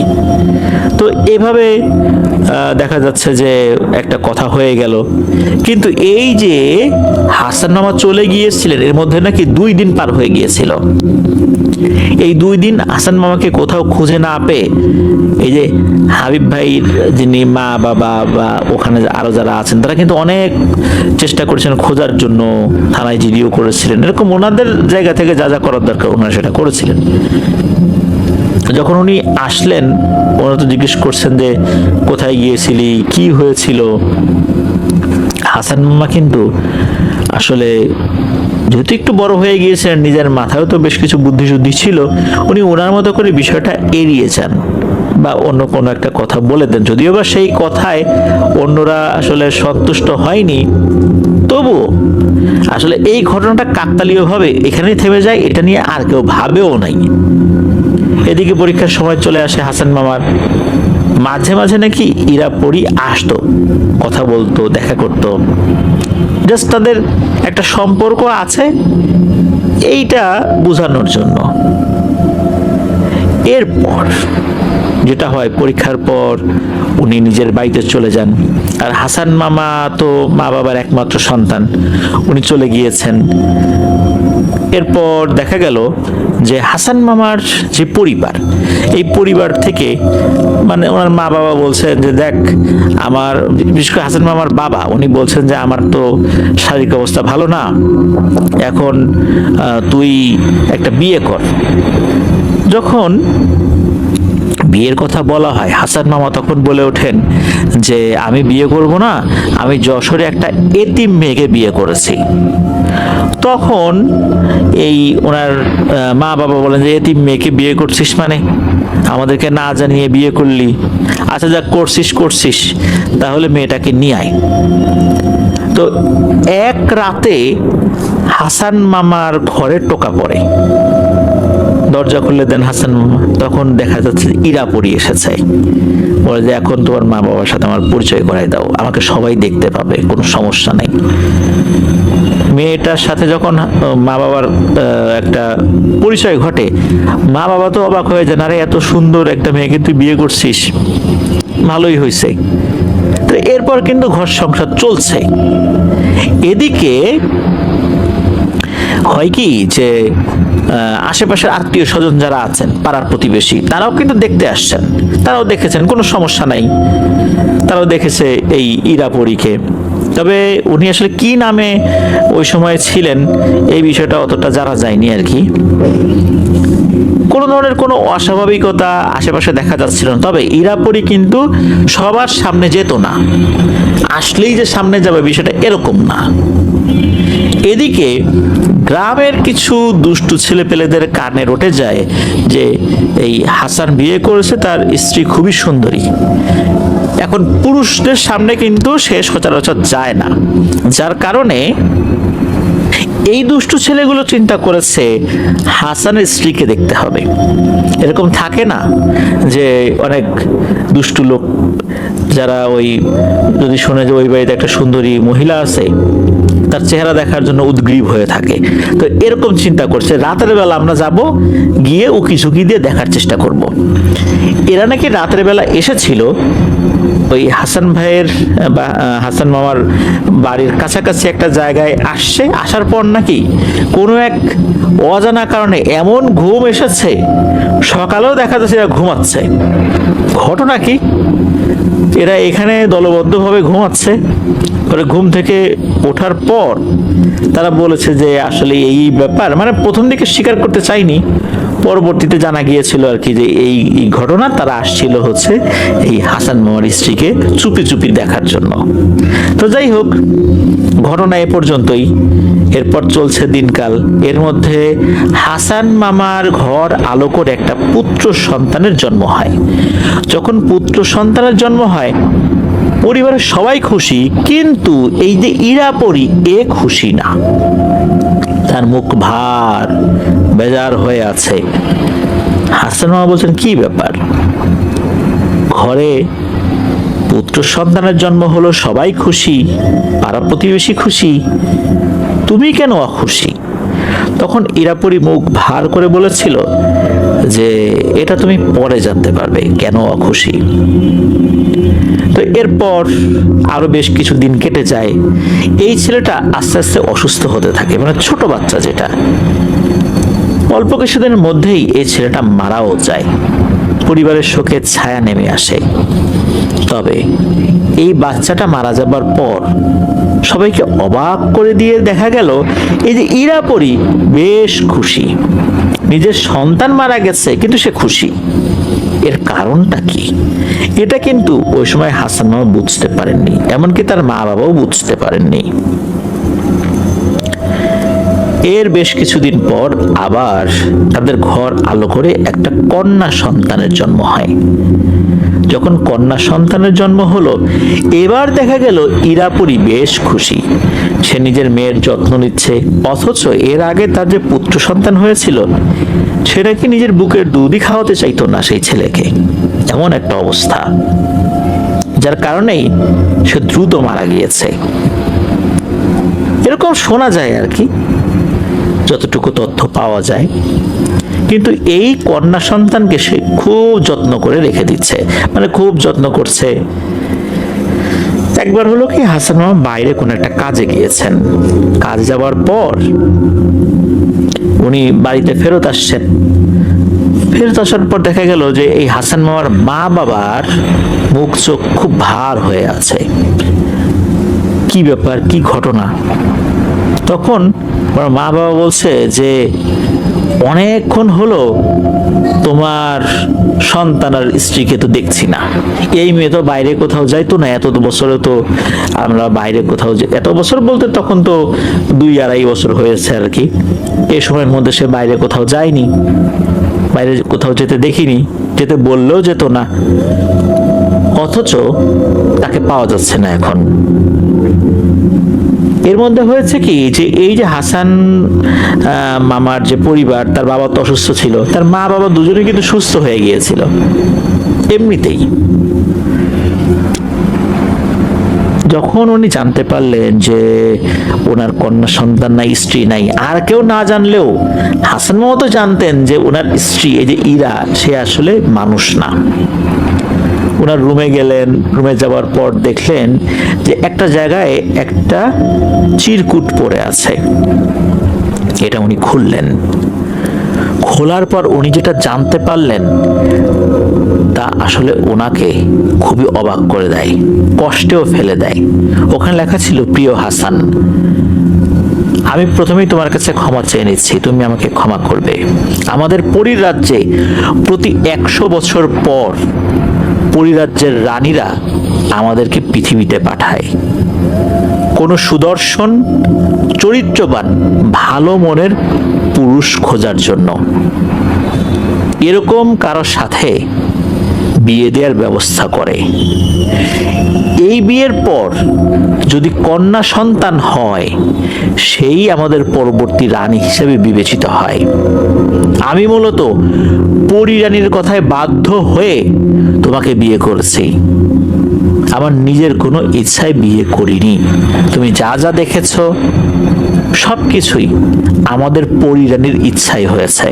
তো এভাবে দেখা যাচ্ছে যে একটা কথা হয়ে গেল। কিন্তু এই যে হাসান মামা চলে গিয়েছিলেন, এর মধ্যে নাকি 2 দিন পার হয়ে গিয়েছিল। এই 2 দিন হাসান মামাকে কোথাও খুঁজে না পেয়ে এই যে হাবিব ভাইয়ের যিনি মা বাবা বা ওখানে আরো যারা আছেন তারা কিন্তু অনেক চেষ্টা করেছেন খোঁজার জন্য, থানায় জিডিও করেছিলেন, এরকম ওনাদের জায়গা থেকে যা যা করার দরকার ওনারা সেটা করেছিলেন। যখন উনি আসলেন ওনারা তো জিজ্ঞেস করছেন যে কোথায় গিয়েছিলি, কি হয়েছিল। হাসান মামা কিন্তু আসলে যেহেতু একটু বড় হয়ে গিয়েছেন, নিজের মাথায়ও তো বেশ কিছু বুদ্ধিশুদ্ধি ছিল, উনি ওনার মতো করে বিষয়টা এড়িয়ে যান বা অন্য কোনো একটা কথা বলে দেন। যদিও বা সেই কথায় অন্যরা আসলে সন্তুষ্ট হয়নি, তবুও আসলে এই ঘটনাটা কাকতালীয়ভাবে এখানেই থেমে যায়, এটা নিয়ে আর কেউ ভাবেও নাই। এদিকে পরীক্ষার সময় চলে আসে হাসান মামার। মাঝে মাঝে নাকি ইরা পরি আসতো, কথা বলতো, দেখা করতো, জাস্ট তাদের একটা সম্পর্ক আছে এইটা বোঝানোর জন্য। এরপর যেটা হয়, পরীক্ষার পর উনি নিজের বাড়িতে চলে যান। আর হাসান মামা তো মা বাবার একমাত্র সন্তান, উনি চলে গিয়েছেন। এরপর দেখা গেল যে হাসান মামার যে পরিবার, এই পরিবার থেকে মানে ওনার মা বাবা বলছেন যে দেখ আমার, বিশেষ করে হাসান মামার বাবা, উনি বলছেন যে আমার তো শারীরিক অবস্থা ভালো না, এখন তুই একটা বিয়ে কর। যখন বিয়ের কথা বলা হয় হাসান মামা তখন বলে ওঠেন যে আমি বিয়ে করব না, আমি যশোরে একটা এতিম মেয়েকে বিয়ে করেছি। তখন এই ওনার মা বাবা বলেন যে এতিম মেয়েকে বিয়ে করছিস মানে, আমাদেরকে না জানিয়ে বিয়ে করলি, আচ্ছা যা করছিস তাহলে মেয়েটাকে নিয়ে আয়। তো এক রাতে হাসান মামার ঘরে টোকা পড়ে, দরজা খুলে দেন হাসান মামা। তখন দেখা যাচ্ছে ইরা পরি এসেছে, বলে যে এখন তোমার মা বাবার সাথে আমার পরিচয় করাই দাও, আমাকে সবাই দেখতে পাবে, কোনো সমস্যা নেই। মেয়েটার সাথে যখন মা বাবার একটা পরিচয় ঘটে, মা বাবা তো অবাক হয়ে যান, আরে এত সুন্দর একটা মেয়েকে তুই বিয়ে করছিস, ভালোই হয়েছে। তো এরপর কিন্তু ঘর সংসার চলছে। এদিকে হয় কি যে আশেপাশের আত্মীয় স্বজন যারা আছেন, পাড়ার প্রতিবেশী, তারাও কিন্তু দেখতে আসছেন, তারাও দেখেছেন, কোনো সমস্যা নাই, তারাও দেখেছে এই ইরা পরীকে। তবে উনি আসলে কি নামে ওই সময় ছিলেন এই বিষয়টা অতটা জানা যায়নি আর কি। কোনো ধরনের কোনো অস্বাভাবিকতা আশেপাশে দেখা যাচ্ছিল না। তবে ইরা পরি কিন্তু সবার সামনে যেত না, আসলেই যে সামনে যাবে বিষয়টা এরকম না। এদিকে গ্রামের কিছু দুষ্টু ছেলেপেলেদের কানে রটে যায় যে এই হাসান বিয়ে করেছে, তার স্ত্রী খুবই সুন্দরী। এখন পুরুষদের সামনে কিন্তু সে সচরাচর যায় না, যার কারণে এই দুষ্টু ছেলেগুলো চিন্তা করেছে হাসানের স্ত্রীকে দেখতে হবে। এরকম থাকে না যে অনেক দুষ্টু লোক যারা ওই যদি শুনে যে ওই বাড়িতে একটা সুন্দরী মহিলা আছে, তার চেহারা দেখার জন্য উদ্গ্রীব হয়ে থাকে। তো এরকম চিন্তা করছে রাতের বেলা আমরা যাব, গিয়ে উকি ঝুঁকি দিয়ে দেখার চেষ্টা করব। এরা নাকি রাতের বেলা এসেছিল ওই হাসান ভাইয়ের বা হাসান মামার বাড়ির কাছাকাছি একটা জায়গায় আসছে। আসার পর নাকি কোনো এক অজানা কারণে এমন ঘুম এসেছে, সকালেও দেখা যাচ্ছে এরা ঘুমাচ্ছে। ঘটনা কি, এরা এখানে দলবদ্ধভাবে ঘুমাচ্ছে, পরে ঘুম থেকে ওঠার পর তারা বলেছে যে আসলে এই ব্যাপার, মানে প্রথম দিকে স্বীকার করতে চাইনি, পরবর্তীতে জানা গিয়েছিল আর কি যে এই ঘটনা তারা আসছিল হচ্ছে এই হাসান মামার স্ত্রীকে চুপি চুপি দেখার জন্য। তো যাই হোক, ঘটনা এ পর্যন্তই। এরপর চলছে দিনকাল। এর মধ্যে হাসান মামার ঘর আলো করে একটা পুত্র সন্তানের জন্ম হয়। যখন পুত্র সন্তানের জন্ম হয় পরিবারের সবাই খুশি, কিন্তু এই যে ইরা পরি এ খুশি না, তার মুখ ভার, বেজার হয়ে আছে। হাসান মামা বলছেন কি ব্যাপার, ঘরে পুত্র সন্তানের জন্ম হলো, সবাই খুশি, পাড়া প্রতিবেশী খুশি, তুমি কেন অখুশি? তখন ইরাপরি মুখ ভার করে বলেছিল যে এটা তুমি পরে জানতে পারবে কেন অখুশি। তো এরপর আরো বেশ কিছু দিন কেটে যায়। এই ছেলেটা আস্তে আস্তে অসুস্থ হতে থাকে, মানে ছোট বাচ্চা যেটা, অল্প কিছুদিনের মধ্যেই এই ছেলেটা মারাও যায়। পরিবারের শোকের ছায়া নেমে আসে। তবে এই বাচ্চাটা মারা যাবার পর সবাইকে অবাক করে দিয়ে দেখা গেল এই যে ইরাপরি বেশ খুশি। নিজের সন্তান মারা গেছে কিন্তু সে খুশি। এর কারণটা কি? এটা কিন্তু ওই সময় হাসান মামা বুঝতে পারেননি, এমনকি তার মা বাবাও বুঝতে পারেননি। এর বেশ কিছুদিন পর আবার তাদের ঘর আলো করে একটা কন্যা সন্তানের জন্ম হয়। যখন কন্যা সন্তানের জন্ম হলো, এবার দেখা গেল ইরাপরি বেশ খুশি। সে নিজের মেয়ের যত্ন নিচ্ছে, অথচ এর আগে তার যে পুত্র সন্তান হয়েছিল সেটা কি নিজের বুকের দুধই খাওয়াতে চাইতো না সেই ছেলেকে। এমন একটা অবস্থা, যার কারণেই সে দ্রুত মারা গিয়েছে। এরকম শোনা যায় আর কি, যতটুকু তথ্য পাওয়া যায়। কিন্তু এই কন্যা সন্তানকে সে খুব যত্ন করে রেখে দিচ্ছে, মানে খুব যত্ন করছে। একবার হলো কি, হাসান মামা বাইরে কোনো একটা কাজে গিয়েছেন। কাজ যাওয়ার পর উনি বাড়িতে ফেরত আসছেন। ফেরত আসার পর দেখা গেল যে এই হাসান মামার মা বাবার মুখ চোখ খুব ভার হয়ে আছে। কি ব্যাপার, কি ঘটনা? তখন আমার মা বাবা বলছে যে অনেকক্ষণ হলো তোমার সন্তান আর স্ত্রীকে তো দেখছি না। এই মেয়ে তো বাইরে কোথাও যাইতো না, এত বছরে তো আমরা বাইরে কোথাও, এত বছর বলতে তখন তো 2-2.5 বছর হয়েছে আর কি। এই সময়ের মধ্যে সে বাইরে কোথাও যায়নি, বাইরে কোথাও যেতে দেখিনি, যেতে বললেও যেত না, অথচ তাকে পাওয়া যাচ্ছে না এখন। এর মধ্যে হয়েছে কি যে এই যে হাসান মামার যে পরিবার, তার বাবা তো অসুস্থ ছিল, তার মা বাবা দুজনে কিন্তু সুস্থ হয়ে গিয়েছিল এমনিতেই। যখন উনি জানতে পারলেন যে ওনার কন্যা সন্তান নাই, স্ত্রী নাই, আর কেউ না জানলেও হাসান মামা তো জানতেন যে ওনার স্ত্রী এই যে ইরা, সে আসলে মানুষ না। ওনার রুমে গেলেন, রুমে যাওয়ার পর দেখলেন যে একটা জায়গায় একটা চিরকুট পড়ে আছে। এটা উনি খুললেন। খোলার পর উনি যেটা জানতে পারলেন তা আসলে ওনাকে খুবই অবাক করে দেয়, কষ্টেও ফেলে দেয়। ওখানে লেখা ছিল, প্রিয় হাসান, আমি প্রথমেই তোমার কাছে ক্ষমা চেয়ে নিচ্ছি, তুমি আমাকে ক্ষমা করবে। আমাদের পরিরাজ্যে প্রতি 100 বছর পর পরিরাজ্যের রানীরা আমাদেরকে পৃথিবীতে পাঠায় কোনো সুদর্শন, চরিত্রবান, ভালো মনের পুরুষ খোঁজার জন্য। এরকম কারোর সাথে বিয়ে দেওয়ার ব্যবস্থা করে। এই বিয়ের পর যদি কন্যা সন্তান হয়, সেই আমাদের পরবর্তী রানী হিসেবে বিবেচিত হয়। আমি মূলত পরিরানীর কথায় বাধ্য হয়ে তোমাকে বিয়ে করেছি, আমার নিজের কোনো ইচ্ছায় বিয়ে করিনি। তুমি যা যা দেখেছ সবকিছুই আমাদের পরিরানীর ইচ্ছাই হয়েছে,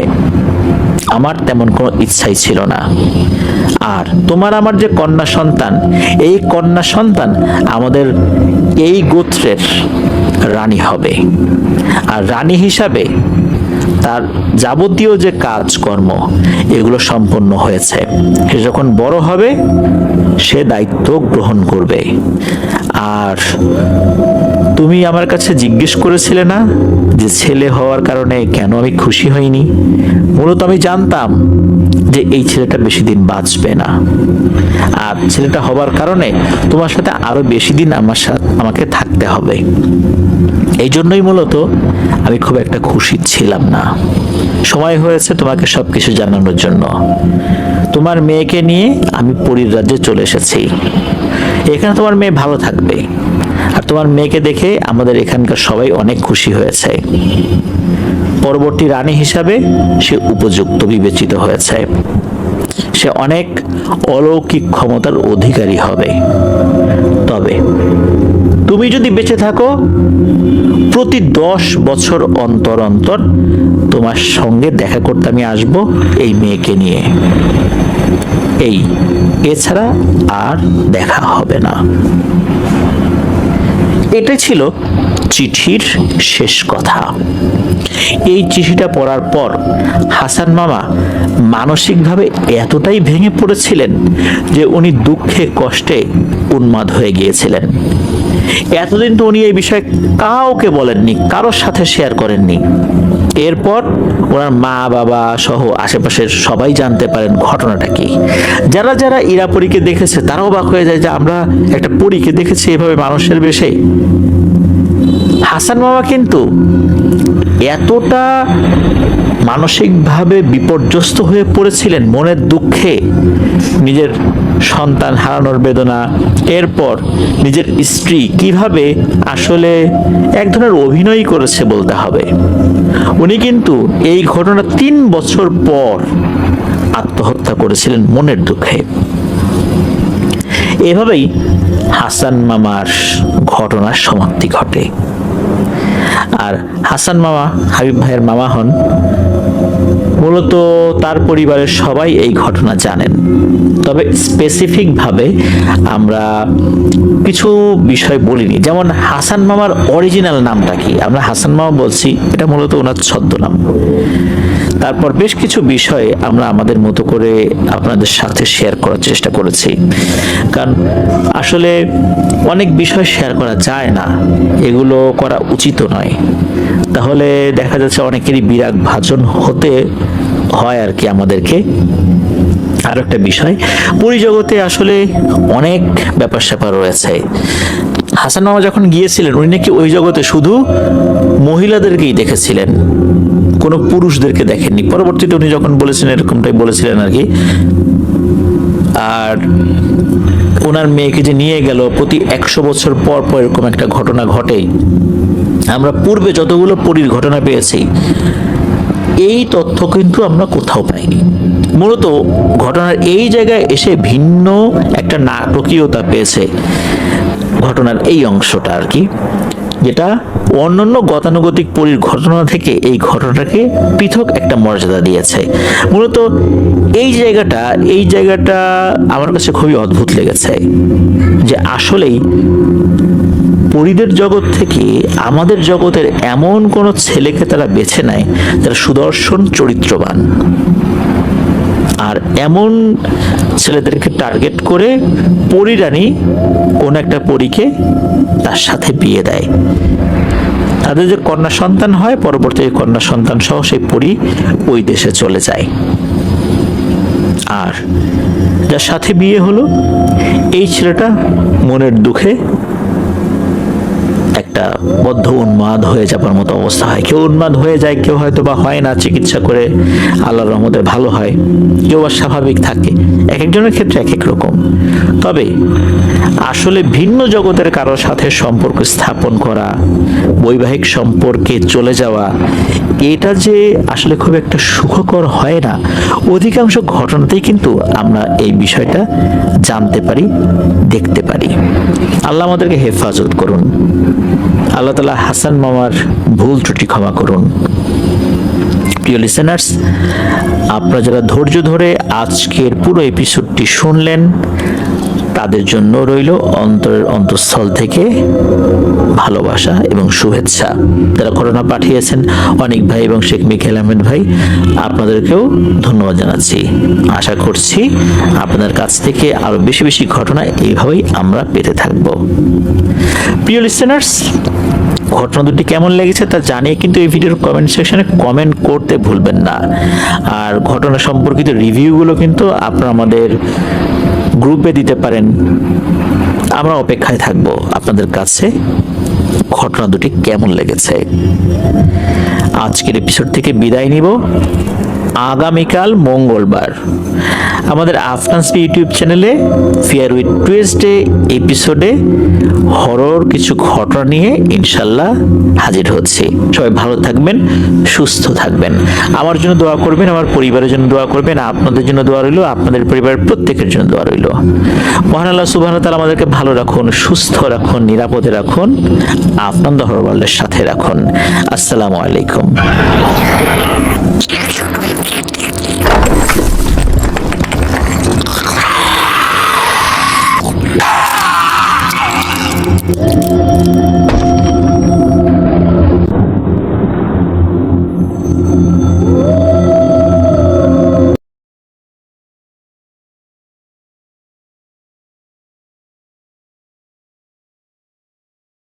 আমার তেমন কোনো ইচ্ছাই ছিল না। আর তোমার আমার যে কন্যা সন্তান, এই কন্যা সন্তান আমাদের এই গোত্রের রানী হবে। আর রানী হিসাবে তার যাবতীয় যে কাজকর্ম এগুলো সম্পন্ন হয়েছে। সে যখন বড় হবে সে দায়িত্ব গ্রহণ করবে। আর তুমি আমার কাছে জিজ্ঞেস করেছিলে না যে ছেলে হওয়ার কারণে কেন আমি খুশি হইনি? মূলত আমি জানতাম যে এই ছেলেটা বেশি দিন বাঁচবে না, আর ছেলেটা হবার কারণে তোমার সাথে আরো বেশি দিন আমাকে থাকতে হবে। এই জন্যই মূলত আমি খুব একটা খুশি ছিলাম না। সময় হয়েছে তোমাকে সবকিছু জানানোর জন্য। তোমার মেয়েকে নিয়ে আমি পরীর রাজ্যে চলে এসেছি। এখানে তোমার মেয়ে ভালো থাকবে, আর তোমার মেয়েকে দেখে আমাদের এখানকার সবাই অনেক খুশি হয়েছে। পরবর্তী রানী হিসাবে সে উপযুক্ত বিবেচিত হয়েছে। সে অনেক অলৌকিক ক্ষমতার অধিকারী হবে। তবে তুমি যদি বেঁচে থাকো, প্রতি 10 বছর অন্তর অন্তর তোমার সঙ্গে দেখা করতে আমি আসব এই মেয়েকে নিয়ে। এছাড়া আর দেখা হবে না। এটাই ছিল চিঠির শেষ কথা। এই চিঠিটা পড়ার পর হাসান মামা মানসিকভাবে এতটাই ভেঙে পড়েছিলেন যে উনি দুঃখে কষ্টে উন্মাদ হয়ে গিয়েছিলেন। এতদিন তো উনি এই বিষয়ে কাউকে বলেননি, কারোর সাথে শেয়ার করেননি। এরপর ওনার মা বাবা সহ আশেপাশের সবাই জানতে পারেন ঘটনাটা কি। যারা যারা ইরাপরীকে দেখেছে তারাও অবাক হয়ে যায় যে আমরা একটা পরীকে দেখেছি এভাবে মানুষের বেশে। হাসান মামা কিন্তু এতটা মানসিকভাবে বিপর্যস্ত হয়ে পড়েছিলেন মনের দুঃখে, নিজের সন্তান হারানোর বেদনা, এরপর নিজের স্ত্রী কিভাবে আসলে এক ধরনের অভিনয় করেছে বলতে হবে। উনি কিন্তু এই ঘটনা 3 বছর পর আত্মহত্যা করেছিলেন মনের দুঃখে। এভাবেই হাসান মামার ঘটনার সমাপ্তি ঘটে। আর হাসান মামা হাবিব ভাইয়ের মামা হন। মূলত তার পরিবারের সবাই এই ঘটনা জানেন, তবে স্পেসিফিক ভাবে আমরা কিছু বিষয় বলিনি। যেমন হাসান মামার অরিজিনাল নামটা কি, আমরা হাসান মামা বলছি, এটা মূলত ওনার ছদ্মনাম। তারপর বেশ কিছু বিষয় আমরা আমাদের মতো করে আপনাদের সাথে শেয়ার করার চেষ্টা করেছি, কারণ আসলে অনেক বিষয় শেয়ার করা যায় না, এগুলো করা উচিত নয়। তাহলে দেখা যাচ্ছে অনেকেরই বিরাগ ভাজন হতে হয় আর কি আমাদেরকে। আর একটা বিষয়, পরিজগতে আসলে অনেক ব্যাপার স্যাপার রয়েছে। হাসান মামা যখন গিয়েছিলেন উনি নাকি ওই জগতে শুধু মহিলাদেরকেই দেখেছিলেন, কোনো পুরুষদেরকে দেখেননি। পরবর্তীতে উনি যখন বলেছিলেন এরকমটাই বলেছিলেন আর কি। আর ওনার মেয়েকে যে নিয়ে গেল প্রতি 100 বছর পর পর এরকম একটা ঘটনা ঘটে। আমরা পূর্বে যতগুলো পরীর ঘটনা পেয়েছি এই তথ্য কিন্তু আমরা কোথাও পাইনি। মূলত ঘটনার এই জায়গায় এসে ভিন্ন একটা নাটকীয়তা পেয়েছে ঘটনার এই অংশটা আর কি, যেটা অন্যান্য গতানুগতিক পরীর ঘটনা থেকে এই ঘটনাটাকে পৃথক একটা মর্যাদা দিয়েছে। মূলত এই জায়গাটা আমার কাছে খুবই অদ্ভুত লেগেছে যে আসলেই পরীদের জগৎ থেকে আমাদের জগতের এমন কোন ছেলেকে তারা বেছে নেয় যারা সুদর্শন চরিত্রবান, আর এমন ছেলেদেরকে টার্গেট করে পরীরানী কোন একটা পরীকে তার সাথে বিয়ে দেয়। তাদের যে কন্যা সন্তান হয়, পরবর্তীতে কন্যা সন্তান সহ সেই পরী ওই দেশে চলে যায়। আর যার সাথে বিয়ে হলো এই ছেলেটা মনের দুঃখে একটা বদ্ধ উন্মাদ হয়ে যাবার মতো অবস্থা হয়। কেউ উন্মাদ হয়ে যায়, কেউ হয়তো বা হয় না, চিকিৎসা করে আল্লাহর রহমতে ভালো হয়, কেউ আর স্বাভাবিক থাকে। এক একজনের ক্ষেত্রে এক এক রকম। তবে আসলে ভিন্ন জগতের কারোর সাথে সম্পর্ক স্থাপন করা, বৈবাহিক সম্পর্কে চলে যাওয়া, এটা যে আসলে খুব একটা সুখকর হয় না। অধিকাংশ ঘটনাতেই কিন্তু আমরা এই বিষয়টা জানতে পারি, দেখতে পারি। আল্লাহ আমাদেরকে হেফাজত করুন। আল্লাহ তাআলা হাসান মামার ভুল ত্রুটি ক্ষমা করুন। প্রিয় লিসেনার্স, আপনারা যারা ধৈর্য ধরে আজকের পুরো এপিসোডটি শুনলেন তাদের জন্য রইল অন্তরের অন্তঃস্থল থেকে ভালোবাসা এবং শুভেচ্ছা। যারা ঘটনা পাঠিয়েছেন অনেক ভাই এবং শেখ মিখাইল আহমেদ ভাই, আপনাদেরকেও ধন্যবাদ জানাচ্ছি। আশা করছি আপনাদের কাছ থেকে আরো বেশি বেশি ঘটনা এইভাবেই আমরা পেতে থাকব। প্রিয় লিসেনার্স, ঘটনা দুটি কেমন লেগেছে তা জানিয়ে কিন্তু এই ভিডিওর কমেন্ট সেকশনে কমেন্ট করতে ভুলবেন না। আর ঘটনা সম্পর্কিত রিভিউগুলো কিন্তু আপনারা আমাদের গ্রুপে দিতে পারেন। আমরা অপেক্ষায় থাকবো আপনাদের কাছে ঘটনা দুটি কেমন লেগেছে। আজকের এপিসোড থেকে বিদায় নিব। আগামীকাল মঙ্গলবার আমাদের আফনান্স ইউটিউব চ্যানেলে ফিয়ার উইথ টুয়েসডে এপিসোডে হরর কিছু ঘটনা নিয়ে ইনশাল্লাহ হাজির হচ্ছি। সবাই ভালো থাকবেন, সুস্থ থাকবেন। আমার জন্য দোয়া করবেন, আমার পরিবারের জন্য দোয়া করবেন, আপনাদের জন্য দোয়া রইল, আপনাদের পরিবারের প্রত্যেকের জন্য দোয়া রইল। মহান আল্লাহ সুবহানাহু ওয়া তাআলা আমাদেরকে ভালো রাখুন, সুস্থ রাখুন, নিরাপদে রাখুন, আপনার দহর ওয়ার্ল্ডের সাথে রাখুন। আসসালামু আলাইকুম।